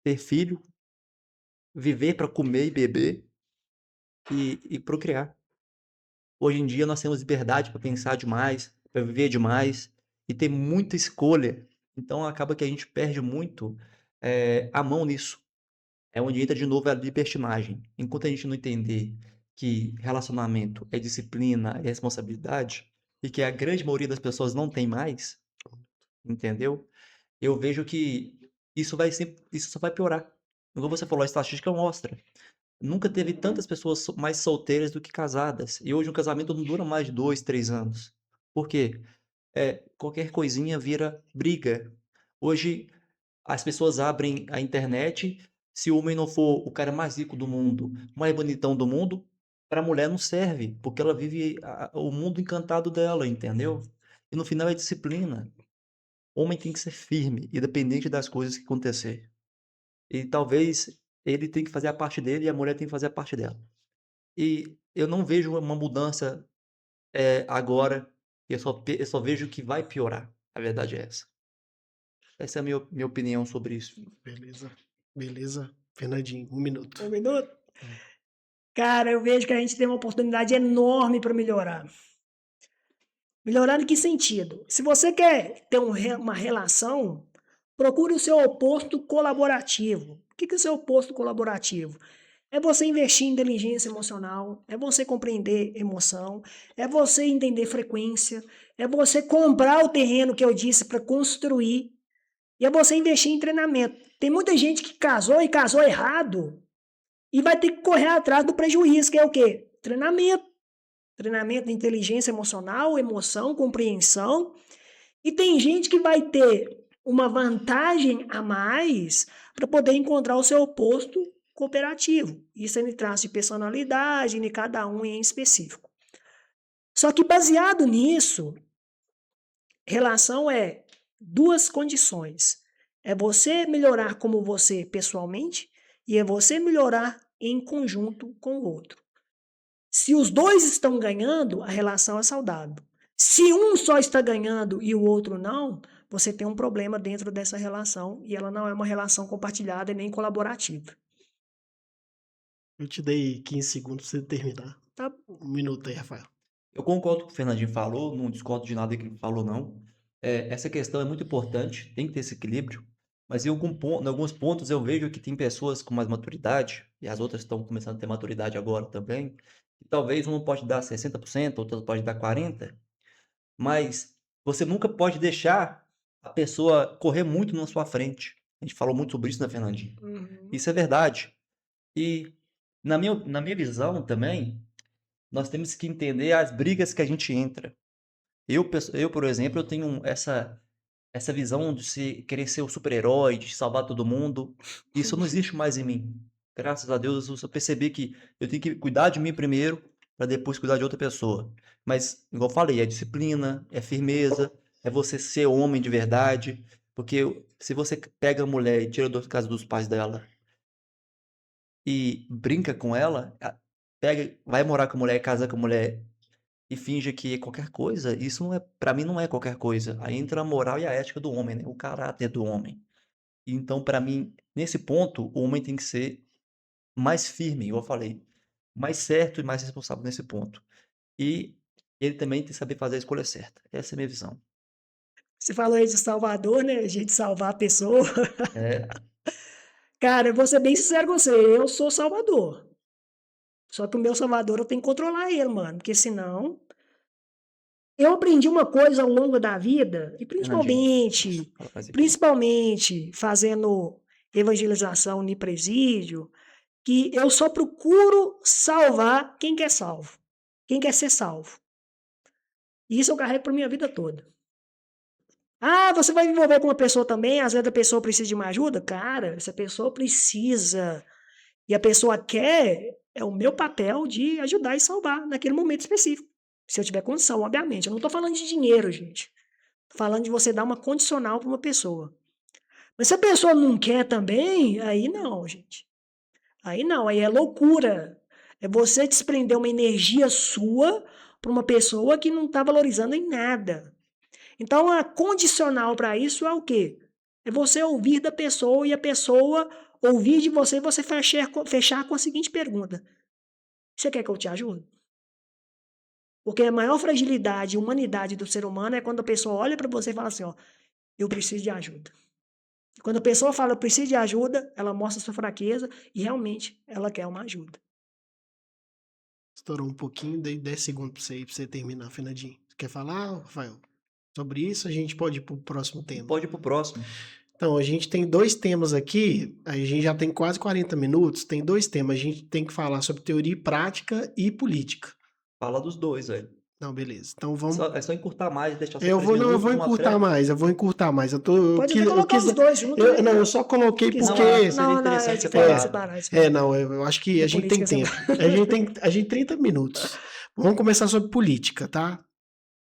ter filho, viver para comer e beber e procriar. Hoje em dia nós temos liberdade para pensar demais, para viver demais e ter muita escolha. Então acaba que a gente perde muito, a mão nisso. É onde entra de novo a libertinagem. Enquanto a gente não entender que relacionamento é disciplina, é responsabilidade, e que a grande maioria das pessoas não tem mais, entendeu? Eu vejo que isso só vai piorar. Como você falou, a estatística mostra. Nunca teve tantas pessoas mais solteiras do que casadas. E hoje um casamento não dura mais de 2, 3 anos. Por quê? Qualquer coisinha vira briga. Hoje as pessoas abrem a internet, se o homem não for o cara mais rico do mundo, o mais bonitão do mundo, para a mulher não serve, porque ela vive o mundo encantado dela, entendeu? E no final é disciplina. O homem tem que ser firme, independente das coisas que acontecer. E talvez ele tem que fazer a parte dele e a mulher tem que fazer a parte dela. E eu não vejo uma mudança, agora, eu só vejo que vai piorar. A verdade é essa. Essa é a minha opinião sobre isso. Beleza. Beleza. Fernandinho, 1 minuto. 1 minuto? É. Cara, eu vejo que a gente tem uma oportunidade enorme para melhorar. Melhorar em que sentido? Se você quer ter uma relação, procure o seu oposto colaborativo. O que é o seu oposto colaborativo? É você investir em inteligência emocional, é você compreender emoção, é você entender frequência, é você comprar o terreno que eu disse para construir, e é você investir em treinamento. Tem muita gente que casou e casou errado e vai ter que correr atrás do prejuízo, que é o quê? Treinamento. Treinamento de inteligência emocional, emoção, compreensão. E tem gente que vai ter uma vantagem a mais para poder encontrar o seu oposto cooperativo. Isso ele traz de personalidade de cada um em específico. Só que baseado nisso, relação é 2 condições. É você melhorar como você pessoalmente e é você melhorar em conjunto com o outro. Se os 2 estão ganhando, a relação é saudável. Se um só está ganhando e o outro não, você tem um problema dentro dessa relação e ela não é uma relação compartilhada e nem colaborativa. Eu te dei 15 segundos para você terminar. Tá? 1 minuto aí, Rafael. Eu concordo com o que o Fernandinho falou, não discordo de nada que ele falou, não. Essa questão é muito importante, tem que ter esse equilíbrio, mas em alguns pontos eu vejo que tem pessoas com mais maturidade, e as outras estão começando a ter maturidade agora também, e talvez uma pode dar 60%, outra pode dar 40%, mas você nunca pode deixar a pessoa correr muito na sua frente. A gente falou muito sobre isso, né, Fernandinho? Uhum. Isso é verdade. E na minha visão também, nós temos que entender as brigas que a gente entra. Eu, por exemplo, eu tenho essa visão de querer ser o super-herói, de salvar todo mundo. Isso não existe mais em mim. Graças a Deus, eu percebi que eu tenho que cuidar de mim primeiro, para depois cuidar de outra pessoa. Mas, igual eu falei, é disciplina, é firmeza, é você ser homem de verdade. Porque se você pega a mulher e tira da casa dos pais dela e brinca com ela, vai morar com a mulher, casa com a mulher e finge que é qualquer coisa, isso não é, para mim não é qualquer coisa. Aí entra a moral e a ética do homem, né? O caráter do homem. Então, para mim, nesse ponto, o homem tem que ser mais firme, igual eu falei, mais certo e mais responsável nesse ponto. E ele também tem que saber fazer a escolha certa. Essa é a minha visão. Você falou aí de Salvador, né? A gente salvar a pessoa. É, Cara, eu vou ser bem sincero com você, eu sou Salvador. Só que o meu Salvador eu tenho que controlar ele, mano, porque senão. Eu aprendi uma coisa ao longo da vida, e Fernandinho, principalmente, fala mais aqui. principalmente fazendo evangelização em presídio, que eu só procuro salvar quem quer salvo, quem quer ser salvo. E isso eu carrego para minha vida toda. Ah, você vai me envolver com uma pessoa também, às vezes a pessoa precisa de uma ajuda? Cara, essa pessoa precisa e a pessoa quer, é o meu papel de ajudar e salvar naquele momento específico. Se eu tiver condição, obviamente. Eu não estou falando de dinheiro, gente. Tô falando de você dar uma condicional para uma pessoa. Mas se a pessoa não quer também, aí não, gente. Aí não, aí é loucura. É você desprender uma energia sua para uma pessoa que não está valorizando em nada. Então, a condicional para isso é o quê? É você ouvir da pessoa e a pessoa ouvir de você e você fechar com a seguinte pergunta: você quer que eu te ajude? Porque a maior fragilidade e humanidade do ser humano é quando a pessoa olha para você e fala assim, ó, eu preciso de ajuda. Quando a pessoa fala, eu preciso de ajuda, ela mostra sua fraqueza e realmente ela quer uma ajuda. Estourou um pouquinho, dei 10 segundos pra você terminar, Fernandinho. Você quer falar, Rafael? Sobre isso, a gente pode ir pro próximo tema. Pode ir pro próximo. Então, a gente tem 2 temas aqui, a gente já tem quase 40 minutos, tem 2 temas. A gente tem que falar sobre teoria prática e política. Fala dos dois, velho. Não, beleza. Então vamos. É só encurtar mais, deixar só Eu 3 vou, não, eu minutos vou com uma encurtar pré. mais, eu vou encurtar mais. Eu Pode até colocar os dois juntos, né? Não, eu só coloquei Quiser. porque. seria Não, é interessante diferente separar. separar. Não, eu acho que Da a gente tem política tempo. A gente tem 30 minutos. Vamos começar sobre política, tá?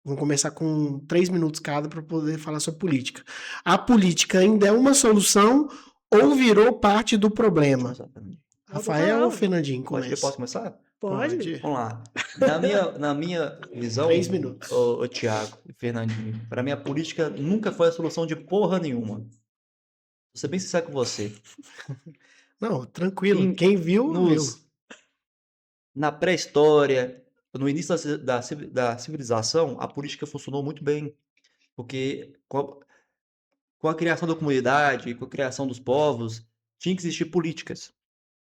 Vamos começar com 3 minutos cada para poder falar sobre política. A política ainda é uma solução ou virou parte do problema? Rafael ou Fernandinho começa? Posso começar? Pode. Vamos lá. Na minha visão, 3 minutos. ô Thiago e Fernandinho, para mim a política nunca foi a solução de porra nenhuma. Vou ser bem sincero com você. Não, tranquilo. Quem viu, viu. Na pré-história, no início da civilização, a política funcionou muito bem, porque com a criação da comunidade, com a criação dos povos, tinha que existir políticas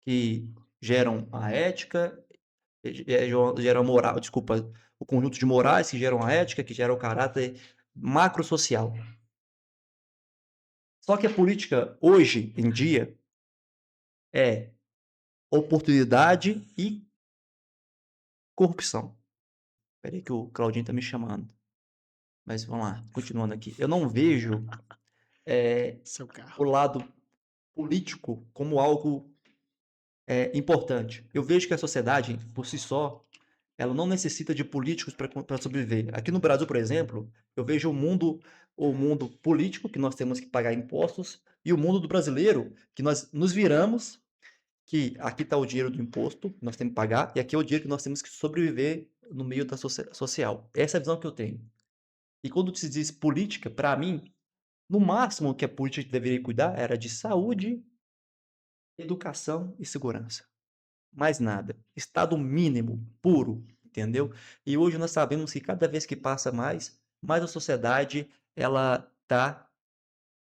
que geram a ética, geram a moral, desculpa, o conjunto de morais que geram a ética, que geram o caráter macrosocial. Só que a política, hoje em dia, é oportunidade e corrupção. Espera aí que o Claudinho tá me chamando. Mas vamos lá, continuando aqui. Eu não vejo Seu carro. o lado político como algo importante. Eu vejo que a sociedade, por si só, ela não necessita de políticos para sobreviver. Aqui no Brasil, por exemplo, eu vejo o mundo político, que nós temos que pagar impostos, e o mundo do brasileiro, que nós nos viramos, que aqui está o dinheiro do imposto, que nós temos que pagar, e aqui é o dinheiro que nós temos que sobreviver no meio da social. Essa é a visão que eu tenho. E quando se diz política, para mim, no máximo que a política deveria cuidar era de saúde, educação e segurança. Mais nada. Estado mínimo, puro, entendeu? E hoje nós sabemos que cada vez que passa mais a sociedade ela está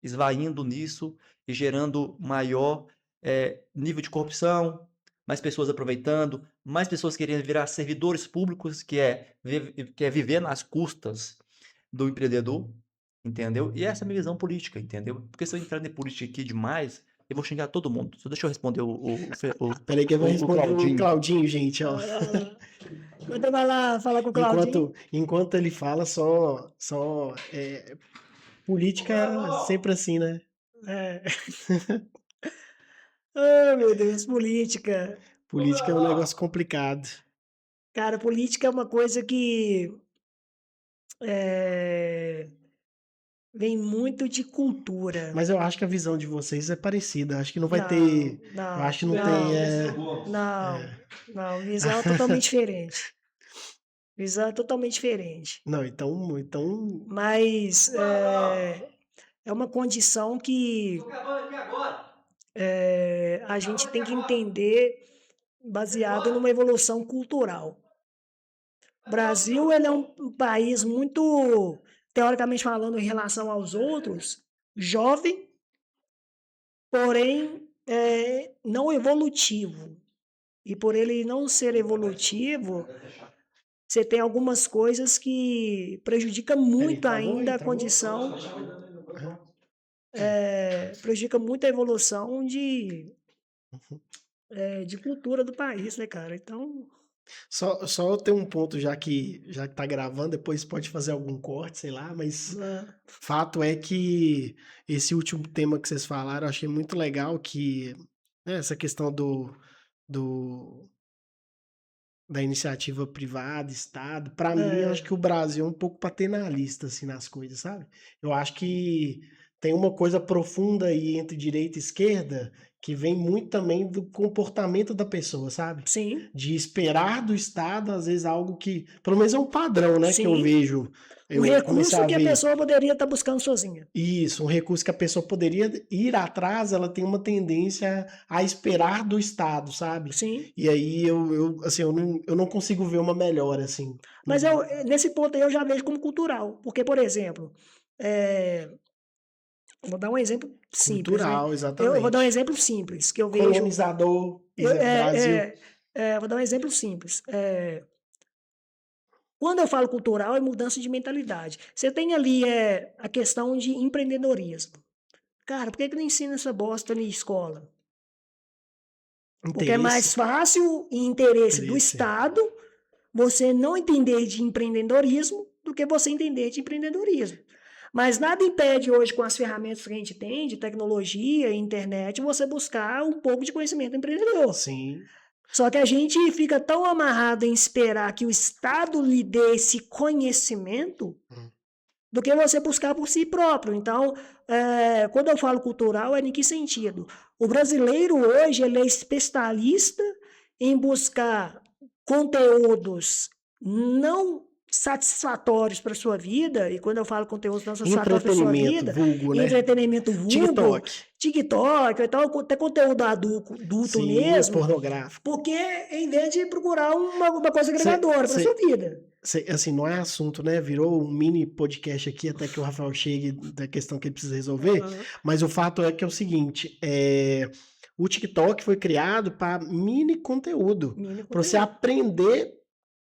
esvaindo nisso e gerando maior nível de corrupção, mais pessoas aproveitando, mais pessoas querendo virar servidores públicos, que é viver nas custas do empreendedor, entendeu? E essa é a minha visão política, entendeu? Porque se eu entrar em política aqui demais, eu vou xingar todo mundo. Só deixa eu responder Peraí que eu vou responder Claudinho. o Claudinho, gente, ó. Quando vai lá falar com o Claudinho. Enquanto ele fala, política é sempre assim, né? É. Oh, meu Deus, política. Política é um negócio complicado. Cara, política é uma coisa que vem muito de cultura. Mas eu acho que a visão de vocês é parecida. Acho que não vai ter. Eu acho que não tem. Não, visão é totalmente diferente. Visão é totalmente diferente. Não, então. Mas é uma condição que a gente tem que entender baseado numa evolução cultural. O Brasil ele é um país muito, teoricamente falando, em relação aos outros, jovem, porém não evolutivo. E por ele não ser evolutivo, você tem algumas coisas que prejudicam muito ainda a condição, prejudica muito a evolução de cultura do país, né, cara? Então, Só tem um ponto já que tá gravando, depois pode fazer algum corte, sei lá, mas fato é que esse último tema que vocês falaram, eu achei muito legal que essa questão da iniciativa privada, Estado, para mim, eu acho que o Brasil é um pouco paternalista, assim, nas coisas, sabe? Eu acho que tem uma coisa profunda aí entre direita e esquerda que vem muito também do comportamento da pessoa, sabe? Sim, De esperar do Estado, às vezes, algo que, pelo menos é um padrão, né, que eu sim. vejo, Um eu comecei recurso a que a ver. pessoa poderia estar buscando sozinha. Isso, um recurso que a pessoa poderia ir atrás, ela tem uma tendência a esperar do Estado, sabe? Sim. E aí assim, eu não consigo ver uma melhora, assim. Mas nesse ponto aí eu já vejo como cultural. Porque, por exemplo, eh, vou dar um exemplo simples, né? Cultural, Eu vou dar um exatamente. exemplo simples, que eu vejo. Colonizador, Eu, Brasil. vou dar um exemplo simples. Quando eu falo cultural, é mudança de mentalidade. Você tem ali a questão de empreendedorismo. Cara, por que não ensina essa bosta na escola? Porque é Interesse, mais fácil e interesse do interesse. Estado você não entender de empreendedorismo do que você entender de empreendedorismo. Mas nada impede hoje, com as ferramentas que a gente tem, de tecnologia, internet, você buscar um pouco de conhecimento empreendedor. Sim. Só que a gente fica tão amarrado em esperar que o Estado lhe dê esse conhecimento Hum. do que você buscar por si próprio. Então, quando eu falo cultural, é em que sentido? O brasileiro hoje ele é especialista em buscar conteúdos não satisfatórios para a sua vida, e quando eu falo conteúdos não satisfatórios para a sua Entretenimento, vida, vulgo, né? entretenimento vulgo, TikTok. TikTok, então, até conteúdo adulto Sim, mesmo, pornográfico. porque em vez de procurar uma coisa agregadora para a sua vida. Assim, não é assunto, né? Virou um mini podcast aqui até que o Rafael chegue da questão que ele precisa resolver. Uhum. Mas o fato é que é o seguinte: o TikTok foi criado para mini conteúdo, para você aprender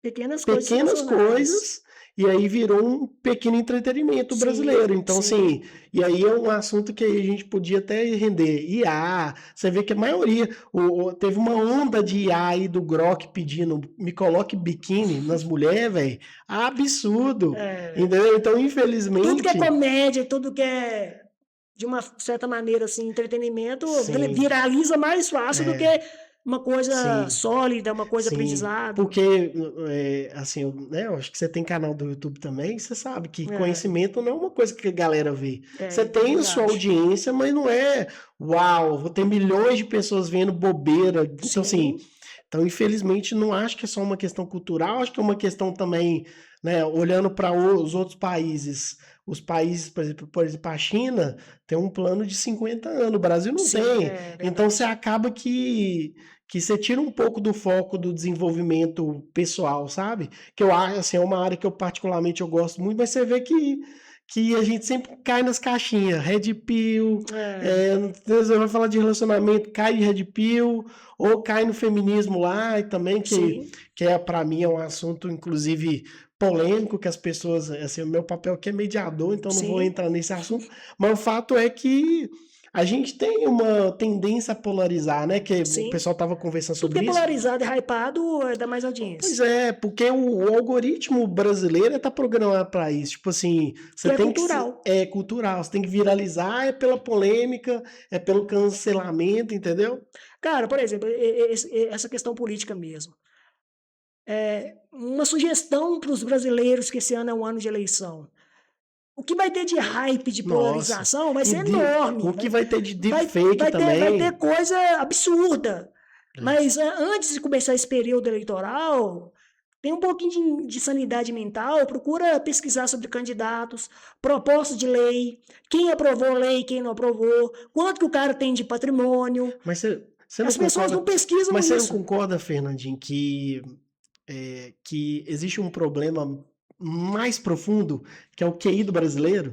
Pequenas coisas pequenas selecionadas. coisas. E aí virou um pequeno entretenimento brasileiro. Então, assim, e aí é um assunto que a gente podia até render. IA, você vê que a maioria, teve uma onda de IA aí do Grok pedindo, me coloque biquíni nas mulheres, velho. Absurdo. Entendeu? Então, Tudo que é infelizmente, comédia, tudo que é, de uma certa maneira, assim, entretenimento, sim, viraliza mais fácil do que uma coisa sim. sólida, uma coisa Sim, aprendizado. porque, assim, eu acho que você tem canal do YouTube também, você sabe que conhecimento não é uma coisa que a galera vê. Você tem a sua verdade. audiência, mas não é, uau, vou ter milhões de pessoas vendo bobeira. Então, assim, Sim, então, infelizmente, não acho que é só uma questão cultural, acho que é uma questão também, né, olhando para os outros países. Os países, por exemplo, a China tem um plano de 50 anos, o Brasil não sim, tem. Então, você verdade. acaba que você tira um pouco do foco do desenvolvimento pessoal, sabe? Que eu acho, assim, é uma área que eu particularmente eu gosto muito, mas você vê que a gente sempre cai nas caixinhas, Red Pill, você vai falar de relacionamento, cai de Red Pill, ou cai no feminismo lá, e também Sim, que é, para mim, é um assunto, inclusive, polêmico, que as pessoas, assim, o meu papel aqui é mediador, então não vou sim, entrar nesse assunto, mas o fato é que a gente tem uma tendência a polarizar, né? Que o sim. pessoal estava conversando Tudo que sobre é isso. polarizado e hypado dá mais Pois audiência. é, porque o algoritmo brasileiro está programado para isso. Tipo assim, Que você é tem que cultural. é cultural, você tem que viralizar, é pela polêmica, é pelo cancelamento, entendeu? Cara, por exemplo, essa questão política mesmo. Uma sugestão para os brasileiros que esse ano é um ano de eleição. O que vai ter de hype, de Nossa. polarização, vai E ser enorme. o que vai ter de Vai, deepfake vai ter também. coisa absurda. Mas antes de começar esse período eleitoral, tem um pouquinho de sanidade mental, procura pesquisar sobre candidatos, propostas de lei, quem aprovou lei, quem não aprovou, quanto que o cara tem de patrimônio. Mas você não As pessoas não concorda? pesquisam Mas você não isso. concorda, Fernandinho, que existe um problema mais profundo, que é o QI do brasileiro?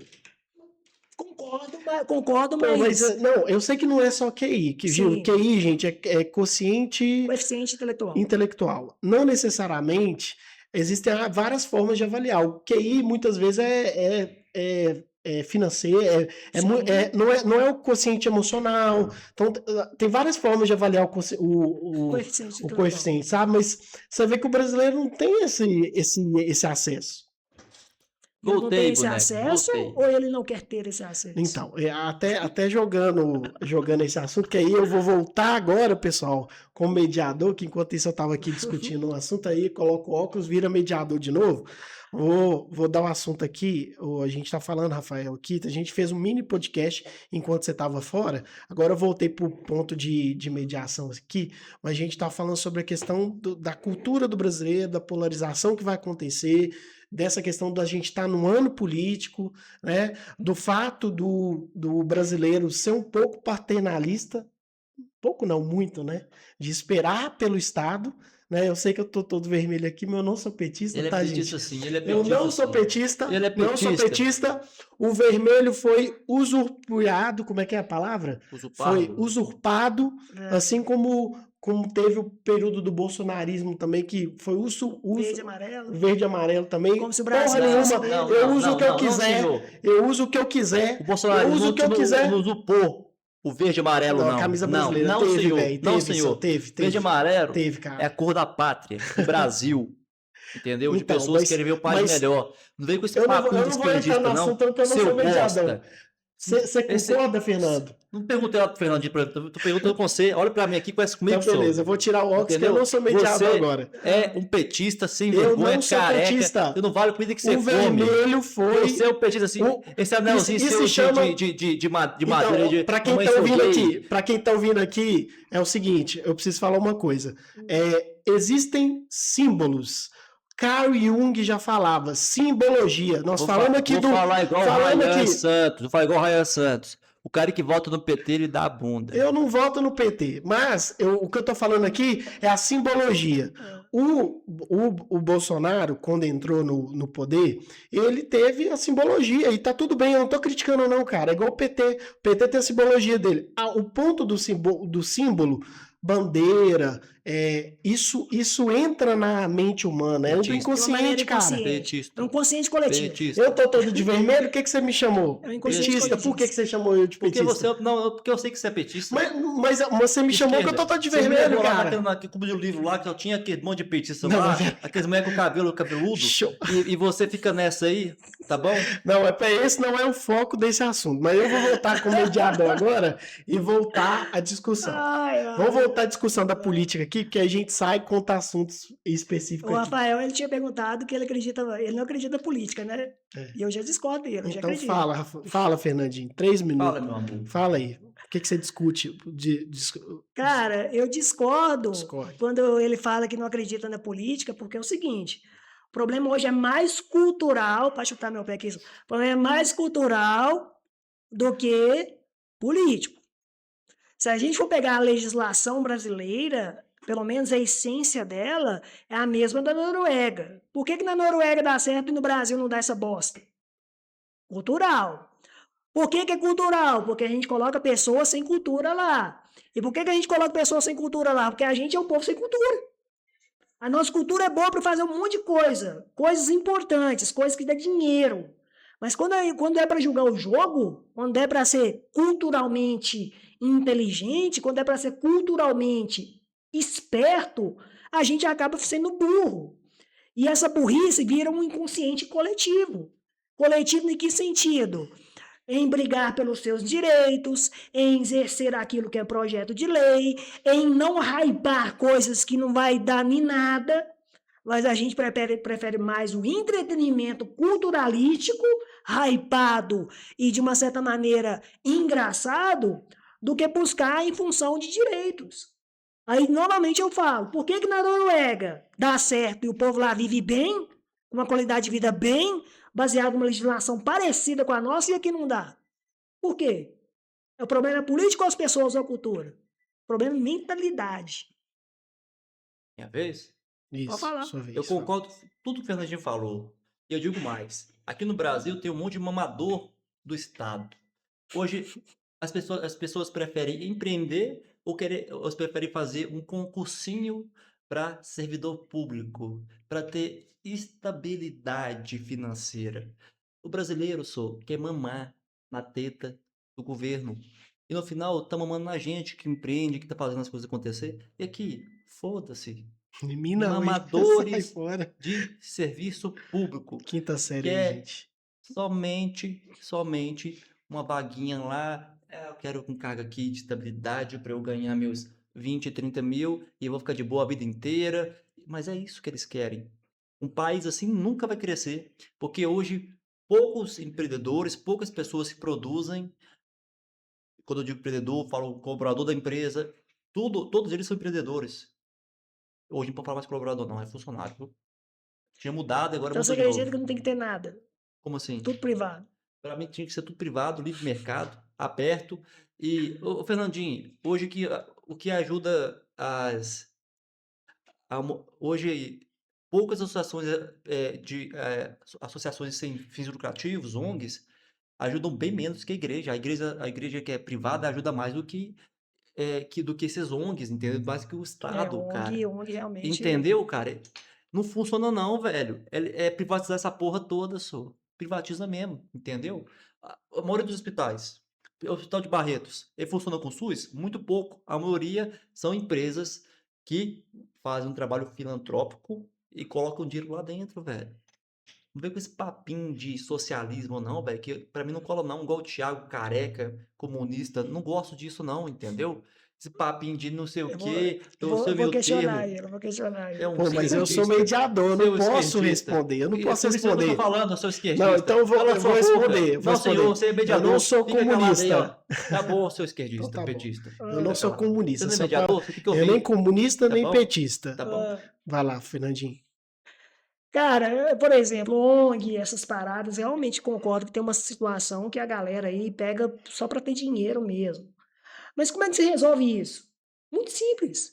Concordo, Pô, mas mas não, eu sei que não é só QI, que Gil, sim, QI, gente, é quociente coeficiente intelectual. intelectual. Não necessariamente existem várias formas de avaliar. O QI muitas vezes é financeiro, Sim, não é o quociente emocional. Então, tem várias formas de avaliar coeficiente o intelectual. coeficiente, sabe? Mas você vê que o brasileiro não tem esse acesso. Ele não tem Voltei, esse boneco, acesso voltei. ou ele não quer ter esse acesso? Então, até jogando esse assunto, que aí eu vou voltar agora, pessoal, como mediador, que enquanto isso eu estava aqui discutindo um assunto aí, coloco o óculos, vira mediador de novo. Vou dar um assunto aqui, a gente está falando, Rafael, aqui, a gente fez um mini podcast enquanto você estava fora, agora eu voltei para o ponto de mediação aqui, mas a gente está falando sobre a questão da cultura do brasileiro, da polarização que vai acontecer, dessa questão da gente estar no ano político, né? Do fato do brasileiro ser um pouco paternalista, pouco não, muito, né? De esperar pelo Estado, né? Eu sei que eu tô todo vermelho aqui, mas eu não sou petista, Ele é tá, petista gente? sim, ele é Eu petista não sou sim. petista, Ele é não sou petista. petista. O vermelho foi usurpado, como é que é a palavra? Foi Usurpado. usurpado, É, assim como teve o período do bolsonarismo também, que foi verde e amarelo. verde e amarelo também. Como se o Porra Brasil nenhuma, fosse Não, eu não, uso o que eu não, quiser, senhor. eu uso o que eu quiser, O Bolsonaro eu uso o que eu quiser. não usurpou o verde e amarelo, Não, a não. camisa Não, brasileira não, teve, senhor. velho, Não, teve, senhor. teve. Verde e amarelo Teve, é cara. a cor da pátria, do Brasil. Entendeu? De Então, pessoas que querem ver o país mas melhor. Não vem com esse eu não papinho de vou entrar no esquerdista, não. assunto porque eu não Seu sou mediador. bosta. Você concorda, Fernando? Não perguntei lá pro Fernandinho, tô perguntando com você. Olha pra mim aqui, conhece comigo, Então, beleza, eu vou tirar o óculos, que eu não sou mediador Você agora. é um petista sem Eu vergonha, não sou careca. petista. Você não vale a comida que você O come. vermelho foi. Você é um petista assim. Esse anelzinho isso seu chama- de madeira Então, de para quem mamãe tá sou ouvindo gay. aqui, para quem tá ouvindo aqui, é o seguinte, eu preciso falar uma coisa. Existem símbolos. Carl Jung já falava, simbologia. Nós falamos aqui vou falar igual o falando Ryan aqui. Santos. Vou falar igual o Ryan Santos. O cara que vota no PT, ele dá a bunda. Eu não voto no PT, mas o que eu tô falando aqui é a simbologia. O Bolsonaro, quando entrou no poder, ele teve a simbologia, e tá tudo bem, eu não tô criticando não, cara, é igual o PT. O PT tem a simbologia dele. O ponto do símbolo, bandeira, isso entra na mente humana, é do Petista. inconsciente, cara. Petista. É um consciente coletivo. Petista. Eu tô todo de vermelho, o que você me chamou? É um inconsciente Petista, coletivo. por que você chamou eu de Porque petista? porque eu sei que você é petista. Mas você me chamou que eu tô todo de vermelho, cara. Naquele clube do livro lá, que eu tinha aquele monte de petista Não, lá, mas- aqueles moleques com cabelo cabeludo, Show. e você fica nessa aí, tá bom? Não, esse não é o foco desse assunto. Mas eu vou voltar com o mediador agora e voltar à discussão. Vamos voltar à discussão da política aqui, porque a gente sai e conta assuntos específicos O aqui. Rafael, ele tinha perguntado que ele não acredita na política, né? E eu já discordo dele, eu já Então acredito. fala, Fernandinho. 3 minutos. Fala, meu amor. Fala aí. O que você discute? Cara, eu discordo Discordo. quando ele fala que não acredita na política, porque é o seguinte: o problema hoje é mais cultural, para chutar meu pé aqui, o problema é mais cultural do que político. Se a gente for pegar a legislação brasileira, pelo menos a essência dela é a mesma da Noruega. Por que na Noruega dá certo e no Brasil não dá essa bosta? Cultural. Por que é cultural? Porque a gente coloca pessoas sem cultura lá. E por que a gente coloca pessoas sem cultura lá? Porque a gente é um povo sem cultura. A nossa cultura é boa para fazer um monte de coisa. Coisas importantes, coisas que dão dinheiro. Mas quando é para julgar o jogo, quando é para ser culturalmente inteligente, quando é para ser culturalmente esperto, a gente acaba sendo burro. E essa burrice vira um inconsciente coletivo. Coletivo em que sentido? Em brigar pelos seus direitos, em exercer aquilo que é projeto de lei, em não hypar coisas que não vai dar nem nada, mas a gente prefere mais o entretenimento culturalístico, hypado e, de uma certa maneira, engraçado, do que buscar em função de direitos. Aí, novamente, eu falo, por que na Noruega dá certo e o povo lá vive bem, com uma qualidade de vida bem, baseado numa legislação parecida com a nossa, e aqui não dá? Por quê? O problema é político ou as pessoas ou a cultura? O problema é mentalidade. Minha vez? Isso, Pode falar. sua vez. Eu concordo com tudo que o Fernandinho falou. E eu digo mais. Aqui no Brasil tem um monte de mamador do Estado. Hoje, as pessoas preferem empreender ou preferem fazer um concursinho para servidor público, para ter estabilidade financeira. O brasileiro, quer mamar na teta do governo. E no final, tá mamando na gente que empreende, que tá fazendo as coisas acontecer. E aqui, foda-se. Elimina, sai Mamadores fora. de serviço público. Quinta série, Que é gente. somente uma vaguinha lá. Eu quero um cargo aqui de estabilidade para eu ganhar meus 20, 30 mil e eu vou ficar de boa a vida inteira. Mas é isso que eles querem. Um país assim nunca vai crescer, porque hoje poucos empreendedores, poucas pessoas se produzem. Quando eu digo empreendedor, eu falo colaborador da empresa. Todos eles são empreendedores. Hoje não pode falar mais colaborador, não, é funcionário. Viu? Tinha mudado, agora Então você mudou de acredita novo. que não tem que ter nada, Como assim? tudo privado. Para mim tinha que ser tudo privado, livre mercado, aberto. E, Fernandinho, hoje o que ajuda hoje poucas associações associações sem fins lucrativos, ONGs, ajudam bem menos que a igreja. A igreja que é privada ajuda mais do que esses ONGs, entendeu? Mais que o Estado, cara. ONG realmente. Entendeu, cara? Não funciona não, velho. É privatizar essa porra toda, só. Privatiza mesmo, entendeu? A maioria dos hospitais, o Hospital de Barretos, ele funciona com SUS? Muito pouco. A maioria são empresas que fazem um trabalho filantrópico e colocam dinheiro lá dentro, velho. Não vem com esse papinho de socialismo, não, velho, que pra mim não cola, não. Igual o Thiago Careca, comunista. Não gosto disso, não, entendeu? Esse papinho de não sei o Eu vou, quê, eu o vou, seu eu vou meio questionar termo. ele, eu vou questionar É ele. um Pô, mas eu sou esquerdista. mediador, eu não Seu posso esquerdista. responder, eu não E posso por isso que eu tô responder. falando, seu Não, esquerdista. então Cala eu vou sua boca. responder, eu vou Não, senhor, responder. você é Eu mediador. não sou Fica calado aí, ó. comunista. Tá bom, seu Então esquerdista, tá bom. petista. Eu não Fica sou calado. Você comunista, não é só pra... mediador? Você tem que eu nem ouvir. comunista, Tá nem bom? petista. Tá bom. Vai lá, Fernandinho. Cara, por exemplo, ONG, essas paradas, realmente concordo que tem uma situação que a galera aí pega só pra ter dinheiro mesmo. Mas como é que você resolve isso? Muito simples.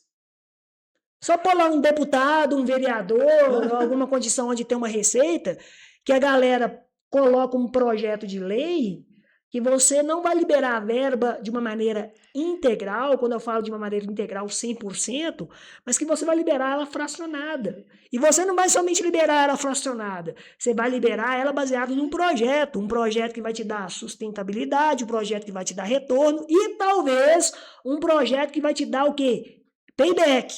Só pôr lá um deputado, um vereador, ou alguma condição onde tem uma receita, que a galera coloca um projeto de lei que você não vai liberar a verba de uma maneira integral, quando eu falo de uma maneira integral 100%, mas que você vai liberar ela fracionada. E você não vai somente liberar ela fracionada, você vai liberar ela baseada em um projeto que vai te dar sustentabilidade, um projeto que vai te dar retorno e talvez um projeto que vai te dar o quê? Payback.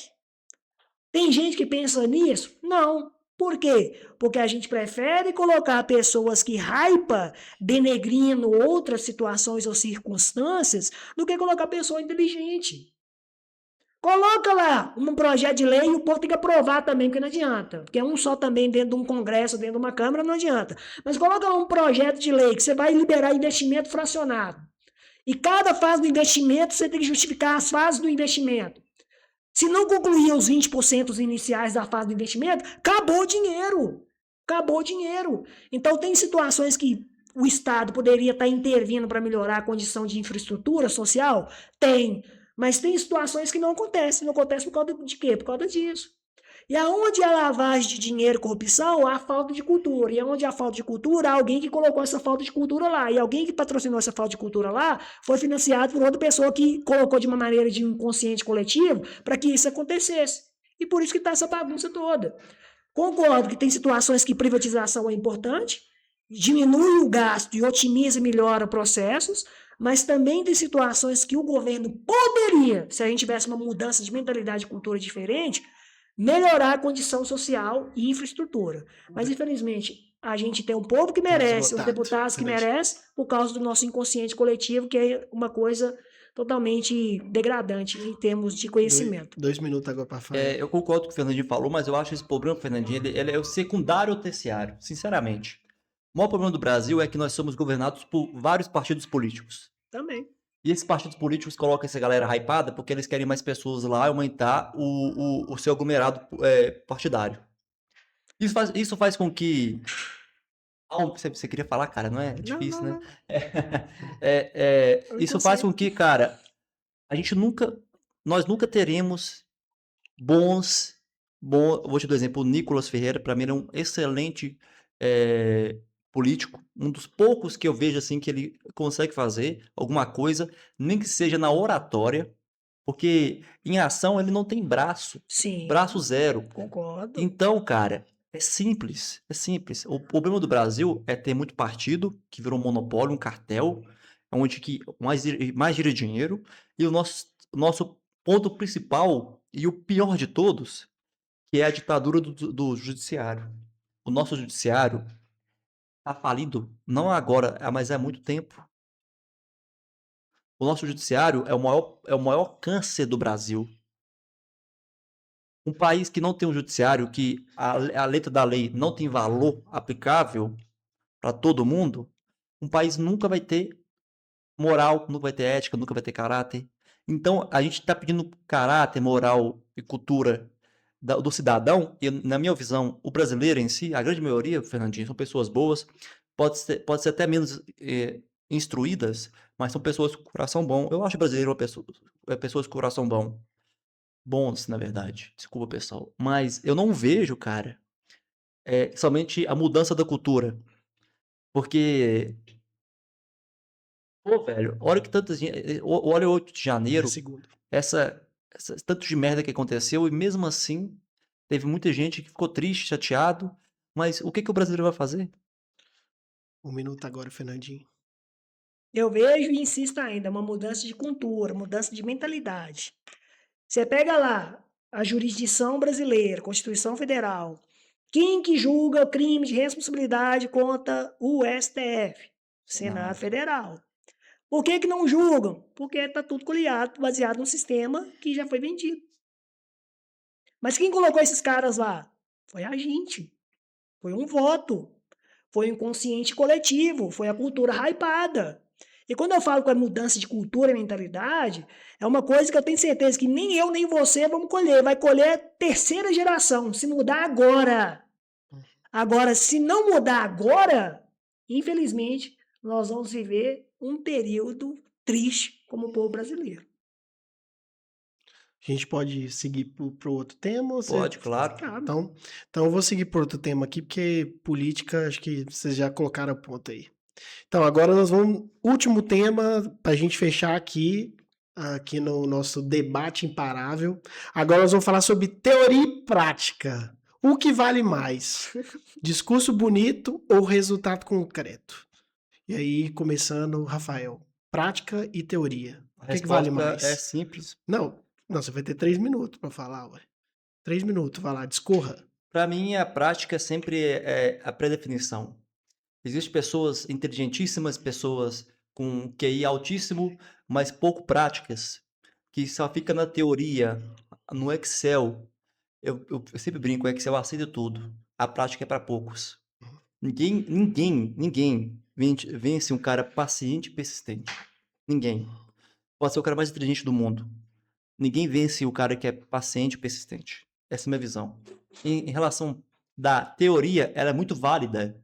Tem gente que pensa nisso? Não. Por quê? Porque a gente prefere colocar pessoas que hypa denegrindo outras situações ou circunstâncias do que colocar pessoa inteligente. Coloca lá um projeto de lei e o povo tem que aprovar também, porque não adianta. Porque um só também dentro de um congresso, dentro de uma câmara, não adianta. Mas coloca lá um projeto de lei que você vai liberar investimento fracionado. E cada fase do investimento você tem que justificar as fases do investimento. Se não concluir os 20% iniciais da fase do investimento, acabou o dinheiro. Acabou o dinheiro. Então, tem situações que o Estado poderia estar intervindo para melhorar a condição de infraestrutura social? Tem. Mas tem situações que não acontecem. Não acontece por causa de quê? Por causa disso. E aonde há lavagem de dinheiro e corrupção, há falta de cultura. E aonde há falta de cultura, há alguém que colocou essa falta de cultura lá. E alguém que patrocinou essa falta de cultura lá foi financiado por outra pessoa que colocou de uma maneira de inconsciente coletivo para que isso acontecesse. E por isso que está essa bagunça toda. Concordo que tem situações que privatização é importante, diminui o gasto e otimiza e melhora processos, mas também tem situações que o governo poderia, se a gente tivesse uma mudança de mentalidade e cultura diferente, melhorar a condição social e infraestrutura. Mas, infelizmente, a gente tem um povo que merece, os deputados que merecem, por causa do nosso inconsciente coletivo, que é uma coisa totalmente degradante em termos de conhecimento. 2 minutos agora para falar. Eu concordo com o que o Fernandinho falou, mas eu acho esse problema, Fernandinho, ele é o secundário ou terciário, sinceramente. O maior problema do Brasil é que nós somos governados por vários partidos políticos. Também. E esses partidos políticos colocam essa galera hypada porque eles querem mais pessoas lá e aumentar o seu aglomerado partidário. Isso faz com que... Você queria falar, cara, não é? É difícil, né? Isso faz com que, cara, nós nunca teremos vou te dar um exemplo, o Nicolas Ferreira, para mim, é um excelente político, um dos poucos que eu vejo assim que ele consegue fazer alguma coisa, nem que seja na oratória, porque em ação ele não tem braço, Sim. braço zero. Concordo. Então, cara, é simples, é simples. O problema do Brasil é ter muito partido, que virou um monopólio, um cartel, onde que mais gira dinheiro, e o nosso ponto principal e o pior de todos, que é a ditadura do judiciário. O nosso judiciário, está falido, não agora, mas há muito tempo. O nosso judiciário é o maior câncer do Brasil. Um país que não tem um judiciário, que a letra da lei não tem valor aplicável para todo mundo, um país nunca vai ter moral, nunca vai ter ética, nunca vai ter caráter. Então, a gente está pedindo caráter, moral e cultura do cidadão, e na minha visão, o brasileiro em si, a grande maioria, Fernandinho, são pessoas boas, pode ser até menos instruídas, mas são pessoas com coração bom. Eu acho o brasileiro pessoas com coração bom. Bons, na verdade. Desculpa, pessoal. Mas eu não vejo, cara, somente a mudança da cultura. Porque, pô, velho, olha que tanta gente. Olha o 8 de É janeiro, segundo. tanto de merda que aconteceu, e mesmo assim, teve muita gente que ficou triste, chateado. Mas o que que o brasileiro vai fazer? 1 minuto agora, Fernandinho. Eu vejo e insisto ainda, uma mudança de cultura, mudança de mentalidade. Você pega lá a jurisdição brasileira, Constituição Federal. Quem que julga o crime de responsabilidade contra o STF? Senado Federal. Por que que não julgam? Porque está tudo coliado, baseado num sistema que já foi vendido. Mas quem colocou esses caras lá? Foi a gente. Foi um voto. Foi um inconsciente coletivo. Foi a cultura hypada. E quando eu falo com a mudança de cultura e mentalidade, é uma coisa que eu tenho certeza que nem eu nem você vamos colher. Vai colher a terceira geração, se mudar agora. Agora, se não mudar agora, infelizmente, nós vamos viver um período triste como povo brasileiro. A gente pode seguir pro outro tema? Ou Pode, claro. Claro. Então eu vou seguir por outro tema aqui, porque política, acho que vocês já colocaram a ponta aí. Então, agora nós vamos. Último tema, para a gente fechar aqui no nosso debate imparável. Agora nós vamos falar sobre teoria e prática. O que vale mais? Discurso bonito ou resultado concreto? E aí, começando, Rafael. Prática e teoria. A O que vale resposta mais? é simples. Não, você vai ter 3 minutos para falar, ué. 3 minutos, vai lá, discorra. Para mim, a prática sempre é a predefinição. Existem pessoas inteligentíssimas, pessoas com QI altíssimo, mas pouco práticas, que só fica na teoria, no Excel. Eu sempre brinco, o Excel aceita tudo. A prática é para poucos. Ninguém vence um cara paciente e persistente. Ninguém. Pode ser o cara mais inteligente do mundo. Ninguém vence o cara que é paciente e persistente. Essa é a minha visão. Em relação da teoria, ela é muito válida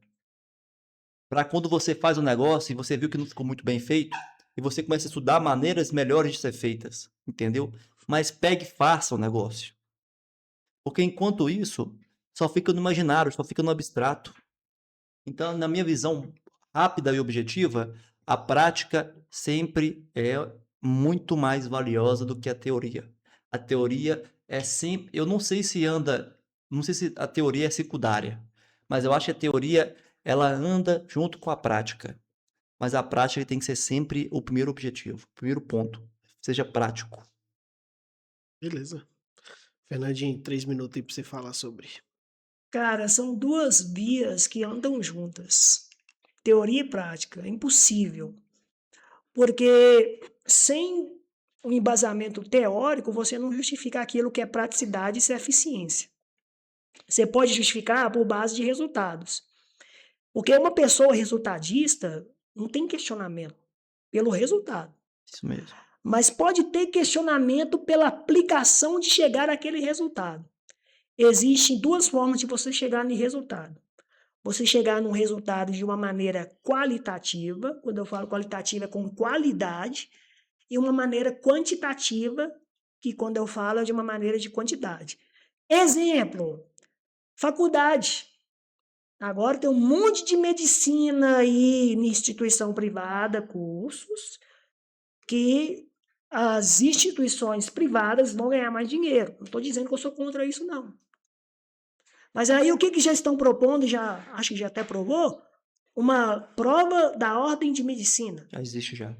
para quando você faz um negócio e você viu que não ficou muito bem feito, e você começa a estudar maneiras melhores de ser feitas, entendeu? Mas pegue e faça o negócio. Porque enquanto isso, só fica no imaginário, só fica no abstrato. Então, na minha visão rápida e objetiva, a prática sempre é muito mais valiosa do que a teoria. A teoria é sempre. Eu não sei se anda. Não sei se a teoria é secundária, mas eu acho que a teoria ela anda junto com a prática. Mas a prática tem que ser sempre o primeiro objetivo, o primeiro ponto. Seja prático. Beleza. Fernandinho, 3 minutos aí para você falar sobre. Cara, são duas vias que andam juntas. Teoria e prática. É impossível. Porque sem um embasamento teórico, você não justifica aquilo que é praticidade e isso é eficiência. Você pode justificar por base de resultados. Porque uma pessoa resultadista não tem questionamento pelo resultado. Isso mesmo. Mas pode ter questionamento pela aplicação de chegar àquele resultado. Existem duas formas de você chegar no resultado. Você chegar num resultado de uma maneira qualitativa, quando eu falo qualitativa é com qualidade, e uma maneira quantitativa, que quando eu falo é de uma maneira de quantidade. Exemplo, faculdade. Agora tem um monte de medicina aí em instituição privada, cursos, que as instituições privadas vão ganhar mais dinheiro. Não estou dizendo que eu sou contra isso, não. Mas aí o que já estão propondo, acho que já até provou, uma prova da ordem de medicina. Já existe já.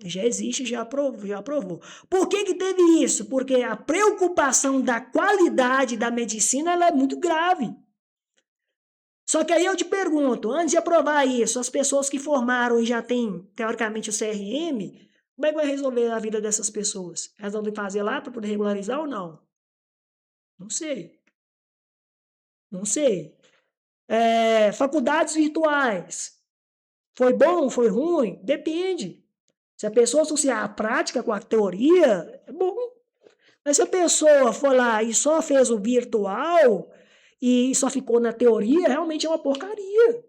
Já existe, já aprovou. Por que teve isso? Porque a preocupação da qualidade da medicina ela é muito grave. Só que aí eu te pergunto, antes de aprovar isso, as pessoas que formaram e já têm, teoricamente, o CRM, como é que vai resolver a vida dessas pessoas? Elas vão ter que fazer lá para poder regularizar ou não? Não sei, não sei. Faculdades virtuais. Foi bom, foi ruim? Depende. Se a pessoa associar a prática com a teoria, é bom. Mas se a pessoa for lá e só fez o virtual e só ficou na teoria, realmente é uma porcaria.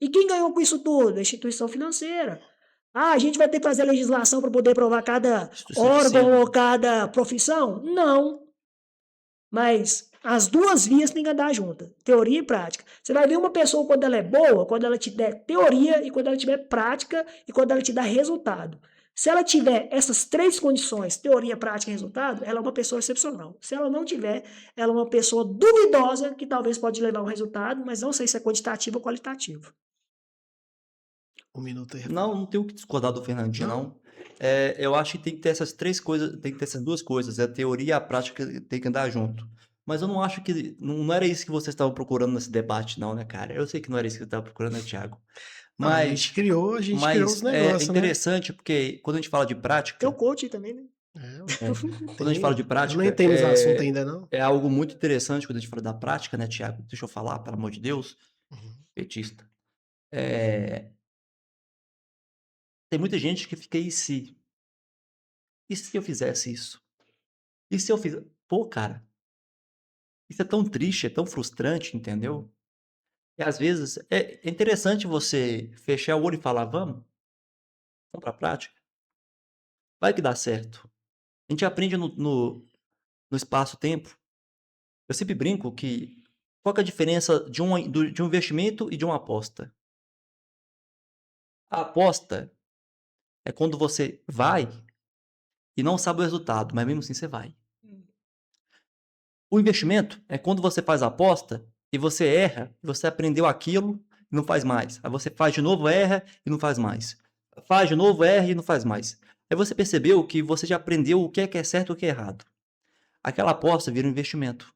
E quem ganhou com isso tudo? A instituição financeira. Ah, a gente vai ter que fazer legislação para poder provar cada Instituição de órgão ensino. ou cada profissão? Não. Mas as duas vias têm que andar juntas, teoria e prática. Você vai ver uma pessoa quando ela é boa, quando ela te der teoria e quando ela tiver prática e quando ela te dá resultado. Se ela tiver essas três condições, teoria, prática e resultado, ela é uma pessoa excepcional. Se ela não tiver, ela é uma pessoa duvidosa que talvez pode levar um resultado, mas não sei se é quantitativo ou qualitativo. Um minuto aí. Não tenho que discordar do Fernandinho, Não? não. Eu acho que tem que ter essas três coisas, tem que ter essas duas coisas, a teoria e a prática tem que andar junto. Mas eu não acho que, não era isso que vocês estavam procurando nesse debate, não, né, cara? Eu sei que não era isso que você estava procurando, né, Thiago? Não, a gente criou os Mas é negócios, né? interessante porque quando a gente fala de Tem o prática, coach também, né? É, quando a gente fala de eu nem prática, tenho nos assuntos ainda, não. é algo muito interessante quando a gente fala da prática, né, Thiago? Deixa eu falar, pelo amor de Deus, Uhum. petista. É, tem muita gente que fica, e se eu fizesse isso? E se eu fizer? Pô, cara, isso é tão triste, é tão frustrante, entendeu? E às vezes é interessante você fechar o olho e falar, vamos pra prática, vai que dá certo. A gente aprende no espaço-tempo. Eu sempre brinco que qual que é a diferença de um investimento e de uma aposta? A aposta é quando você vai e não sabe o resultado, mas mesmo assim você vai. O investimento é quando você faz a aposta e você erra, e você aprendeu aquilo e não faz mais. Aí você faz de novo, erra e não faz mais. Faz de novo, erra e não faz mais. Aí você percebeu que você já aprendeu o que é certo e o que é errado. Aquela aposta vira um investimento.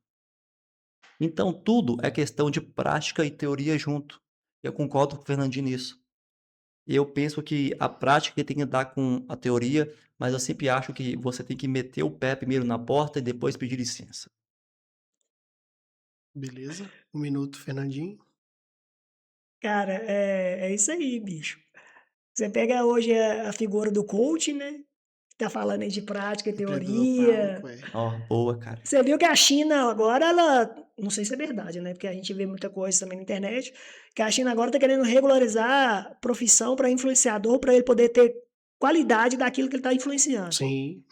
Então tudo é questão de prática e teoria junto. Eu concordo com o Fernandinho nisso. E eu penso que a prática tem que andar com a teoria, mas eu sempre acho que você tem que meter o pé primeiro na porta e depois pedir licença. Beleza? Um minuto, Fernandinho. Cara, é isso aí, bicho. Você pega hoje a figura do coach, né? Tá falando aí de prática e Empreendedor teoria. palco, é. Ó, boa, cara. Você viu que a China agora, não sei se é verdade, né? Porque a gente vê muita coisa também na internet, que a China agora tá querendo regularizar a profissão para influenciador, para ele poder ter qualidade daquilo que ele tá influenciando. Sim,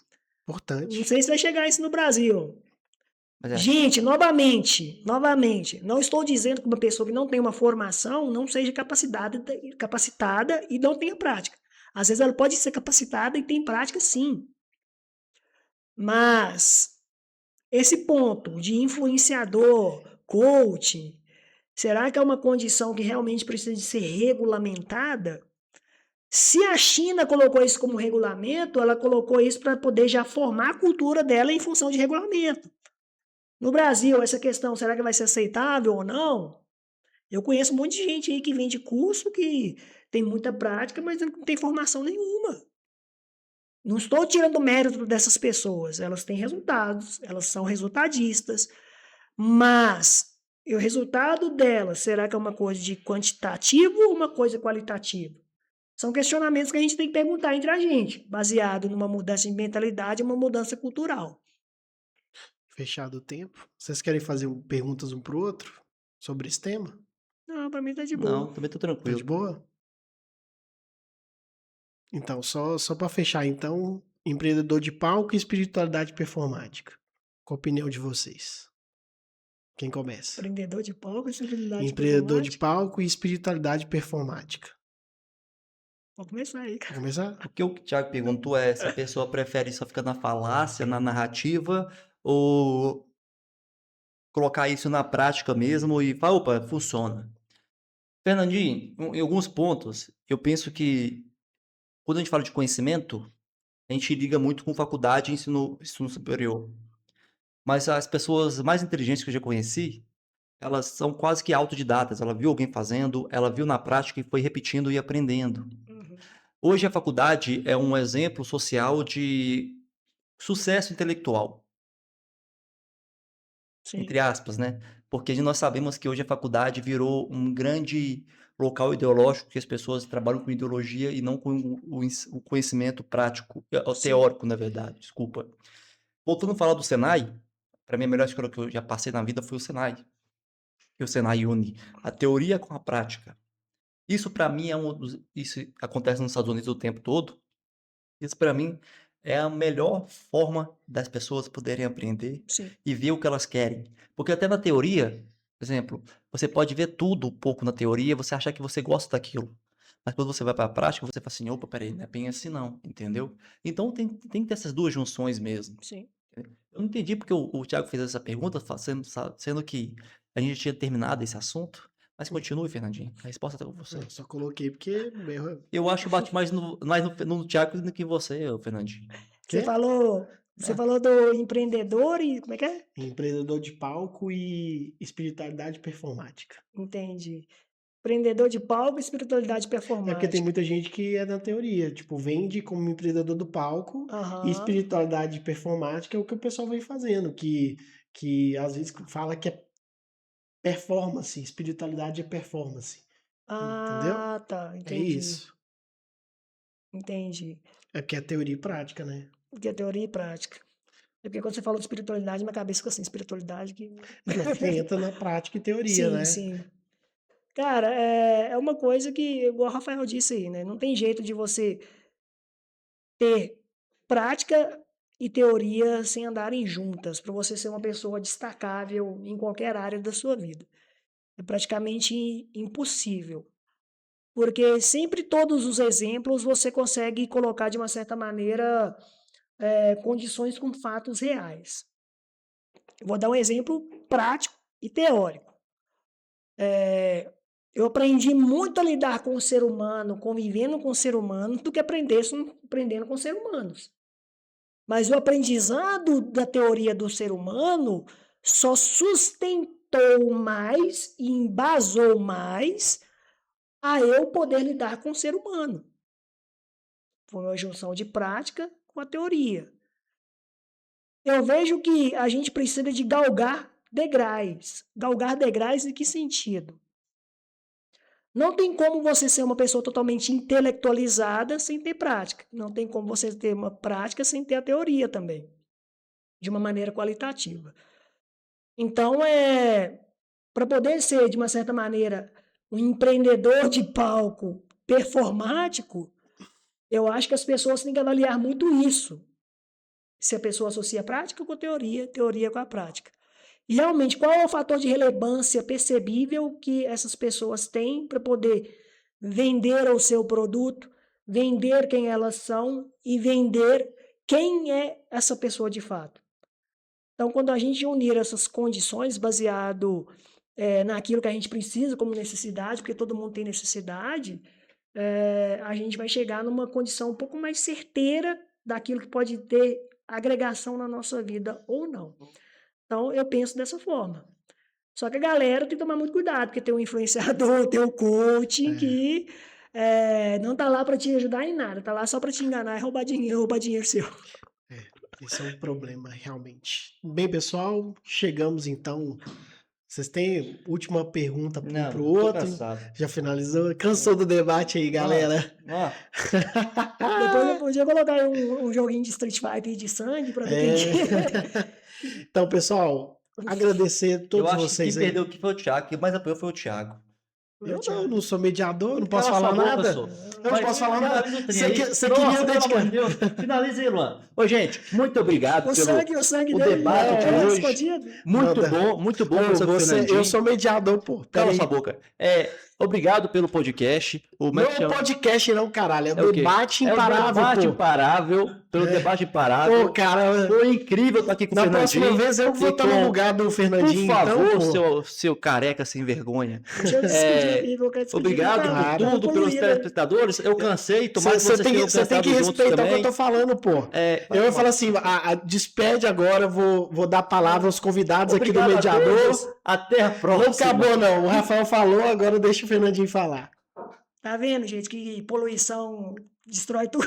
Não importante. sei se vai chegar isso no Brasil. Mas Gente, novamente, não estou dizendo que uma pessoa que não tem uma formação não seja capacitada e não tenha prática. Às vezes ela pode ser capacitada e tem prática sim. Mas esse ponto de influenciador, coach, será que é uma condição que realmente precisa de ser regulamentada? Se a China colocou isso como regulamento, ela colocou isso para poder já formar a cultura dela em função de regulamento. No Brasil, essa questão, será que vai ser aceitável ou não? Eu conheço um monte de gente aí que vende curso, que tem muita prática, mas não tem formação nenhuma. Não estou tirando mérito dessas pessoas, elas têm resultados, elas são resultadistas, mas o resultado delas, será que é uma coisa de quantitativo ou uma coisa qualitativa? São questionamentos que a gente tem que perguntar entre a gente, baseado numa mudança de mentalidade e uma mudança cultural. Fechado o tempo. Vocês querem fazer perguntas um pro outro sobre esse tema? Não, para mim tá de não, boa. também tô Tá de tranquilo. boa? Então, só para fechar, então, empreendedor de palco e espiritualidade performática. Qual a opinião de vocês? Quem começa? Empreendedor de palco e sensibilidade Empreendedor de performática. palco e espiritualidade performática. Vou começar aí, Vou cara. começar? Porque o que o Thiago perguntou é se a pessoa prefere só ficar na falácia, na narrativa, ou colocar isso na prática mesmo e falar, opa, funciona. Fernandinho, em alguns pontos, eu penso que quando a gente fala de conhecimento, a gente liga muito com faculdade e ensino superior. Mas as pessoas mais inteligentes que eu já conheci, elas são quase que autodidatas. Ela viu alguém fazendo, ela viu na prática e foi repetindo e aprendendo. Uhum. Hoje a faculdade é um exemplo social de sucesso intelectual, Sim, entre aspas, né? Porque nós sabemos que hoje a faculdade virou um grande local ideológico que as pessoas trabalham com ideologia e não com o conhecimento prático, o sim, teórico, na verdade, desculpa. Voltando a falar do Senai, para mim a melhor escola que eu já passei na vida foi o Senai. E o Senai une a teoria com a prática. Isso para mim isso acontece nos Estados Unidos o tempo todo. Isso para mim é a melhor forma das pessoas poderem aprender sim. e ver o que elas querem. Porque até na teoria, por exemplo, você pode ver tudo um pouco na teoria, você achar que você gosta daquilo. Mas quando você vai para a prática, você fala assim, opa, peraí, não é bem assim não, entendeu? Então tem que ter essas duas junções mesmo. Sim. Eu não entendi porque o Thiago fez essa pergunta, sendo que a gente tinha terminado esse assunto. Mas continue, Fernandinho. A resposta está com você. Eu só coloquei porque o meu. Eu acho que bate mais no Thiago do que você, ô, Fernandinho. Você Quê? falou, você falou do empreendedor e como é que é? Empreendedor de palco e espiritualidade performática. Entendi. Empreendedor de palco e espiritualidade É porque tem performática. muita gente que é da teoria, tipo, vende como empreendedor do palco e Aham. espiritualidade performática é o que o pessoal vem fazendo, que às vezes fala que é performance, espiritualidade é performance, entendeu? Ah, tá. É Entendi. isso. Entendi. É porque é teoria e prática, né? Porque é teoria e prática. É porque quando você falou de espiritualidade, minha cabeça fica assim, espiritualidade que. Não, porque entra na prática e teoria, Sim, né? sim. Cara, é uma coisa que, igual o Rafael disse aí, né? Não tem jeito de você ter prática e teoria sem andarem juntas, para você ser uma pessoa destacável em qualquer área da sua vida. É praticamente impossível. Porque sempre todos os exemplos você consegue colocar de uma certa maneira condições com fatos reais. Eu vou dar um exemplo prático e teórico. Eu aprendi muito a lidar com o ser humano, convivendo com o ser humano, do que aprendendo com seres humanos. Mas o aprendizado da teoria do ser humano só sustentou mais e embasou mais a eu poder lidar com o ser humano. Foi uma junção de prática com a teoria. Eu vejo que a gente precisa de galgar degraus. Galgar degraus em que sentido? Não tem como você ser uma pessoa totalmente intelectualizada sem ter prática. Não tem como você ter uma prática sem ter a teoria também, de uma maneira qualitativa. Então, para poder ser, de uma certa maneira, um empreendedor de palco performático, eu acho que as pessoas têm que avaliar muito isso. Se a pessoa associa a prática com a teoria, teoria com a prática. E realmente, qual é o fator de relevância percebível que essas pessoas têm para poder vender o seu produto, vender quem elas são e vender quem é essa pessoa de fato? Então, quando a gente unir essas condições baseado naquilo que a gente precisa como necessidade, porque todo mundo tem necessidade, a gente vai chegar numa condição um pouco mais certeira daquilo que pode ter agregação na nossa vida ou não. Então, eu penso dessa forma. Só que a galera tem que tomar muito cuidado, porque tem um influenciador, tem um coaching que não tá lá para te ajudar em nada, tá lá só para te enganar e roubar dinheiro seu. Esse é um problema, realmente. Bem, pessoal, chegamos então. Vocês têm última pergunta para um Não, pro tô outro? cansado. Já finalizou? Cansou do debate aí, galera? Depois eu podia colocar aí um joguinho de Street Fighter de sangue para ver quem que... Então, pessoal, agradecer a Eu todos acho que vocês quem aí. perdeu aqui foi o Thiago, quem mais apoiou foi o Thiago. Não sou mediador, não posso Cala falar sua boca, nada. sou. Eu não posso falar nada. Finaliza o trem Você aí. queria Nossa, pelo dedicar. amor de Deus. Finaliza aí, Luan. Ô, gente, muito obrigado O pelo sangue o dele debate de hoje. escondido. Muito Não, muito bom conversar com o Fernandinho. eu sou mediador, pô. Cala Peraí. sua boca. Obrigado pelo podcast. O Não é podcast não, caralho. É o quê? debate É o imparável, debate pô. imparável, pelo debate imparável. Pô, cara, Foi incrível estar aqui com o na Fernandinho. próxima vez eu vou estar no lugar do Por Fernandinho, favor, então, pô. seu careca sem vergonha. Deixa eu despedir, eu quero despedir. Obrigado Claro. por tudo, pelos Concluir, né? telespectadores. Eu cansei, tomara que Você vocês tenham tem que cansado juntos respeitar o que também. eu tô falando, pô. Eu ia falar assim, despede agora, vou dar a palavra aos convidados aqui do Obrigado a mediador. todos. Até a Não próxima. acabou, não. O Rafael falou, agora deixa o Fernandinho falar. Tá vendo, gente, que poluição destrói tudo.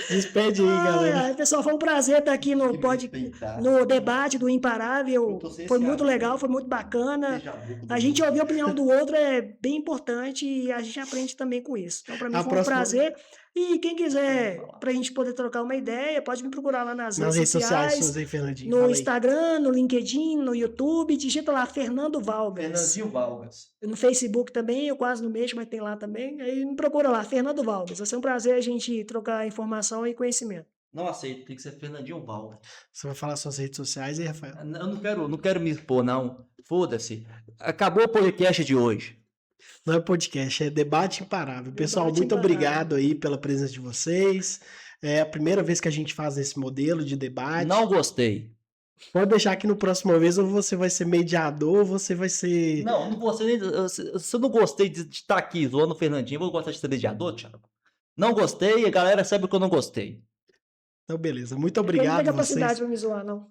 Despede aí, Ai, galera. ai, pessoal, foi um prazer estar aqui no, no debate do Imparável. Foi muito legal, foi muito bacana. A gente ouvir a opinião do outro é bem importante e a gente aprende também com isso. Então, para mim, A foi um próxima- prazer. E quem quiser, para a gente poder trocar uma ideia, pode me procurar lá nas Nas redes sociais suas sociais, aí, Fernandinho. no Fala aí. Instagram, no LinkedIn, no YouTube. Digita lá Fernando Valgas. Fernandinho Valgas. No Facebook também, eu quase não mexo, mas tem lá também. Aí me procura lá, Fernando Valgas. Vai ser um prazer a gente trocar informação e conhecimento. Não aceito, tem que ser Fernandinho Valgas. Você vai falar suas redes sociais aí, Rafael? Eu não quero me expor, não. Foda-se. Acabou o podcast de hoje. Não é podcast, é debate imparável. Pessoal, Debate muito imparável. obrigado aí pela presença de vocês. É a primeira vez que a gente faz esse modelo de debate. Não gostei. Pode deixar que no próximo vez ou você vai ser mediador, ou você vai ser. Não, não gostei. Se eu não gostei de estar aqui zoando o Fernandinho, eu vou gostar de ser mediador, Thiago? Não gostei, a galera sabe que eu não gostei. Então, beleza. Muito Eu não obrigado tenho a vocês. capacidade para me zoar, não.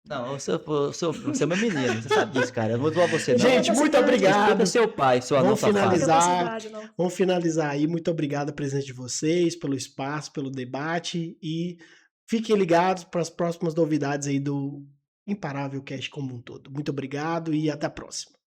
Não, você é meu menino, você sabe disso, cara. Eu não vou zoar você, não. Gente, muito obrigado. Respeita seu pai, seu anão Vamos safado. Não tenho finalizar. capacidade, não. Vamos finalizar aí. Muito obrigado a presença de vocês, pelo espaço, pelo debate e fiquem ligados para as próximas novidades aí do Imparável Cast como um todo. Muito obrigado e até a próxima.